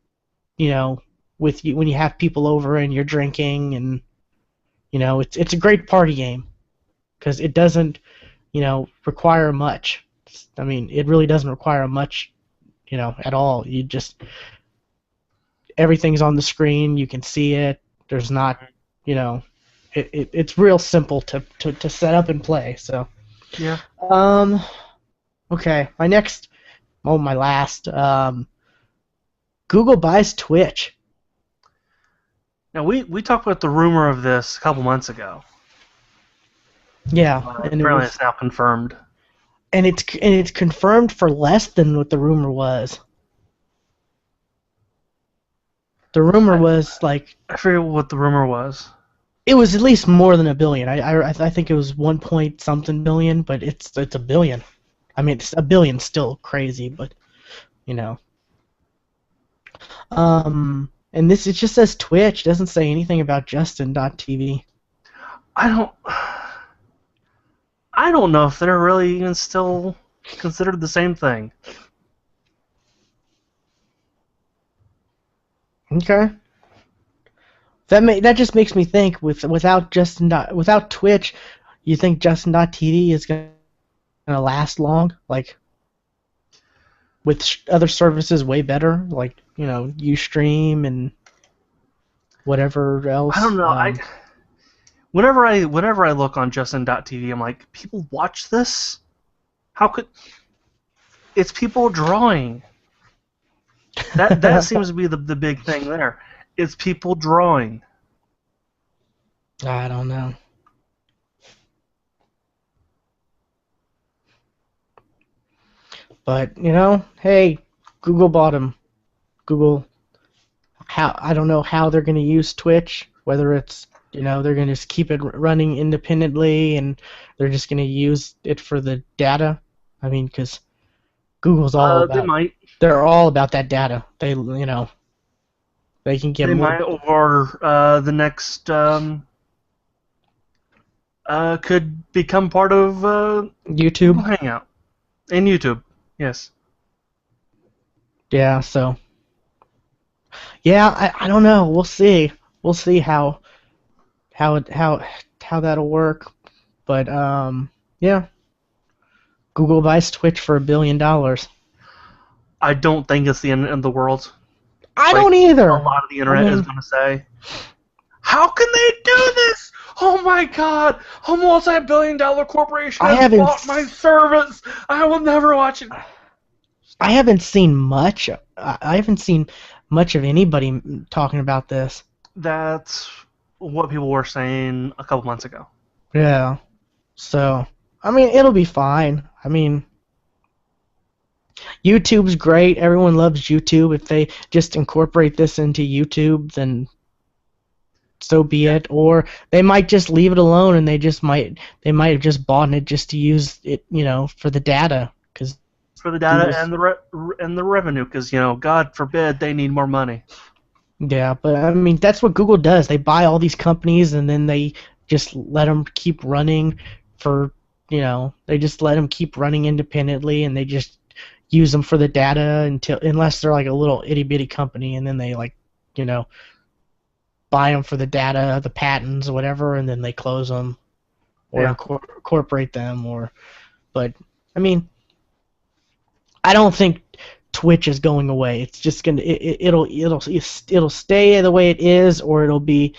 Speaker 1: with you when you have people over and you're drinking, and it's a great party game, because it doesn't, require much. I mean, it really doesn't require much, at all. You just, everything's on the screen. You can see it. There's not, it's real simple to set up and play. So
Speaker 2: yeah.
Speaker 1: Okay, my last. Google buys Twitch.
Speaker 2: Now we talked about the rumor of this a couple months ago.
Speaker 1: Yeah,
Speaker 2: and apparently it's now confirmed.
Speaker 1: And it's confirmed for less than what the rumor was. The rumor was like,
Speaker 2: I forget what the rumor was.
Speaker 1: It was at least more than $1 billion. I think it was 1 point something billion, but it's $1 billion. I mean, it's $1 billion still crazy, but and it just says Twitch. It doesn't say anything about Justin.tv.
Speaker 2: I don't know if they're really even still considered the same thing.
Speaker 1: Okay. That just makes me think, without Twitch, you think Justin.tv is gonna last long? Like, with other services way better, like Ustream and whatever else.
Speaker 2: I don't know. Whenever I look on Justin.tv, I'm like, people watch this? How could? It's people drawing. That seems to be the big thing there. It's people drawing.
Speaker 1: I don't know. But hey, Google bought them. Google. I don't know how they're going to use Twitch. Whether it's they're going to just keep it running independently, and they're just going to use it for the data. I mean, because Google's all about. They're all about that data. They they can get.
Speaker 2: They
Speaker 1: more.
Speaker 2: might, or the next could become part of
Speaker 1: YouTube
Speaker 2: Hangout and YouTube. Yes.
Speaker 1: Yeah. So. Yeah, I don't know. We'll see. We'll see how that'll work. But yeah. Google buys Twitch for $1 billion.
Speaker 2: I don't think it's the end of the world.
Speaker 1: I
Speaker 2: Like
Speaker 1: don't either.
Speaker 2: a lot of the internet is going to say. How can they do this? Oh my god! A multi-billion-dollar corporation has bought my service. I will never watch it.
Speaker 1: I haven't seen much. I haven't seen much of anybody talking about this.
Speaker 2: That's what people were saying a couple months ago.
Speaker 1: Yeah. So, I mean, it'll be fine. I mean, YouTube's great. Everyone loves YouTube. If they just incorporate this into YouTube, then so be it. Or they might just leave it alone, and they might have just bought it just to use it, for the data. Cause
Speaker 2: for the data and the revenue, because God forbid they need more money.
Speaker 1: Yeah, but I mean that's what Google does. They buy all these companies and then they just let them keep running they just let them keep running independently, and they just use them for the data unless they're like a little itty bitty company, and then they you know buy them for the data, the patents, whatever, and then they close them or incorporate them but I mean I don't think Twitch is going away. It's just gonna it'll stay the way it is, or it'll be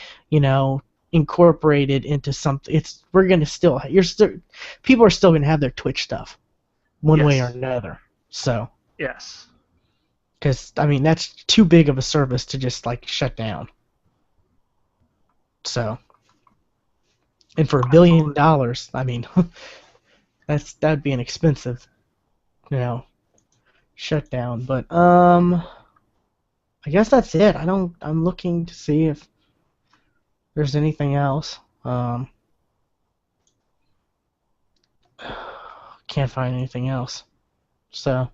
Speaker 1: incorporated into something. We're gonna still people are still gonna have their Twitch stuff one way or another. So
Speaker 2: yes,
Speaker 1: because I mean that's too big of a service to just shut down. So and for $1 billion, I mean that'd be an expensive shutdown. But I guess that's it. I'm looking to see if there's anything else. Can't find anything else. So,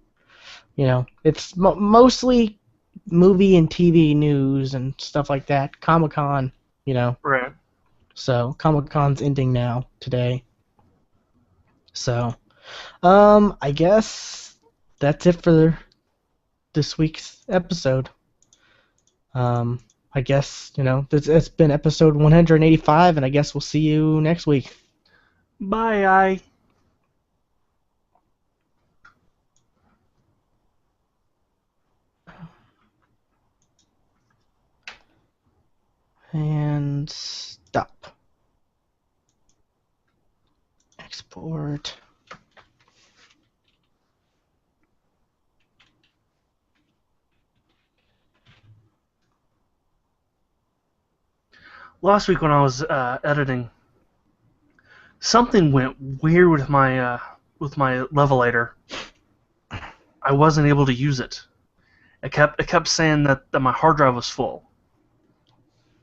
Speaker 1: it's mostly movie and TV news and stuff like that. Comic-Con,
Speaker 2: Right.
Speaker 1: So, Comic-Con's ending now today. So, I guess that's it for this week's episode. I guess, it's been episode 185, and I guess we'll see you next week.
Speaker 2: Bye.
Speaker 1: And stop. Export.
Speaker 2: Last week when I was editing, something went weird with my levelator. I wasn't able to use it. It kept saying that my hard drive was full.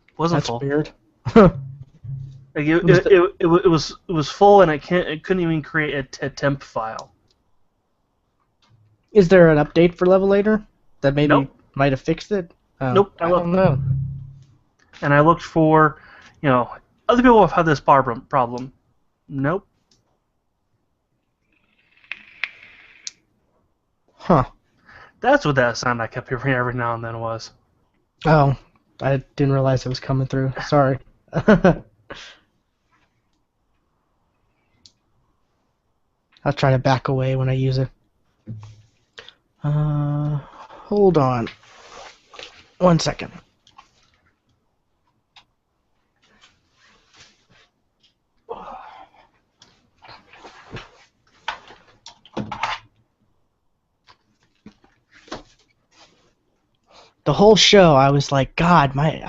Speaker 2: It wasn't full.
Speaker 1: That's weird.
Speaker 2: It was full, and it couldn't even create a temp file.
Speaker 1: Is there an update for Levelator that maybe might have fixed it?
Speaker 2: Nope.
Speaker 1: I don't know.
Speaker 2: And I looked for, other people have had this problem. Nope.
Speaker 1: Huh.
Speaker 2: That's what that sound I kept hearing every now and then was.
Speaker 1: Oh, I didn't realize it was coming through. Sorry. I'll try to back away when I use it. Hold on. 1 second. The whole show, I was like, God, my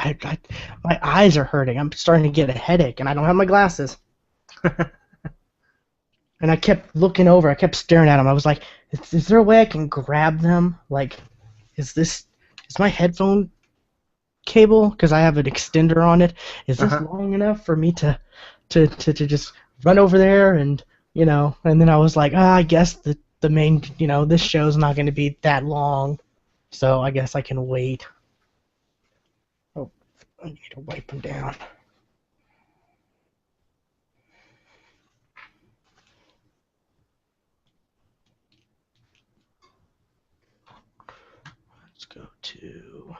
Speaker 1: eyes are hurting. I'm starting to get a headache, and I don't have my glasses. And I kept looking over. I kept staring at them. I was like, is there a way I can grab them? Like, is my headphone cable, because I have an extender on it, is this long enough for me to just run over there and then I was like, I guess the main, this show's not going to be that long, so I guess I can wait. Oh, I need to wipe them down. Let's go to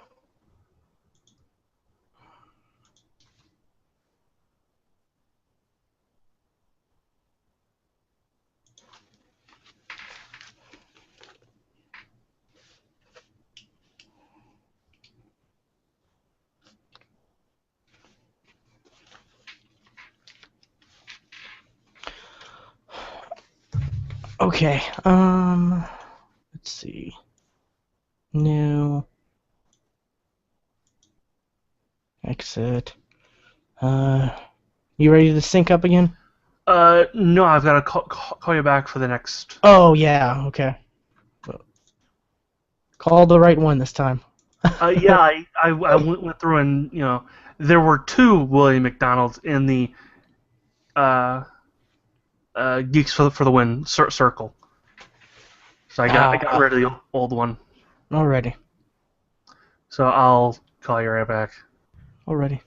Speaker 1: Okay. Let's see. New. Exit. You ready to sync up again?
Speaker 2: No, I've got to call you back for the next.
Speaker 1: Oh yeah. Okay. Call the right one this time.
Speaker 2: Yeah, I went through and there were two William McDonald's in the uh, Geeks for the Win circle. So I got rid of the old one.
Speaker 1: Already.
Speaker 2: So I'll call you right back.
Speaker 1: Already.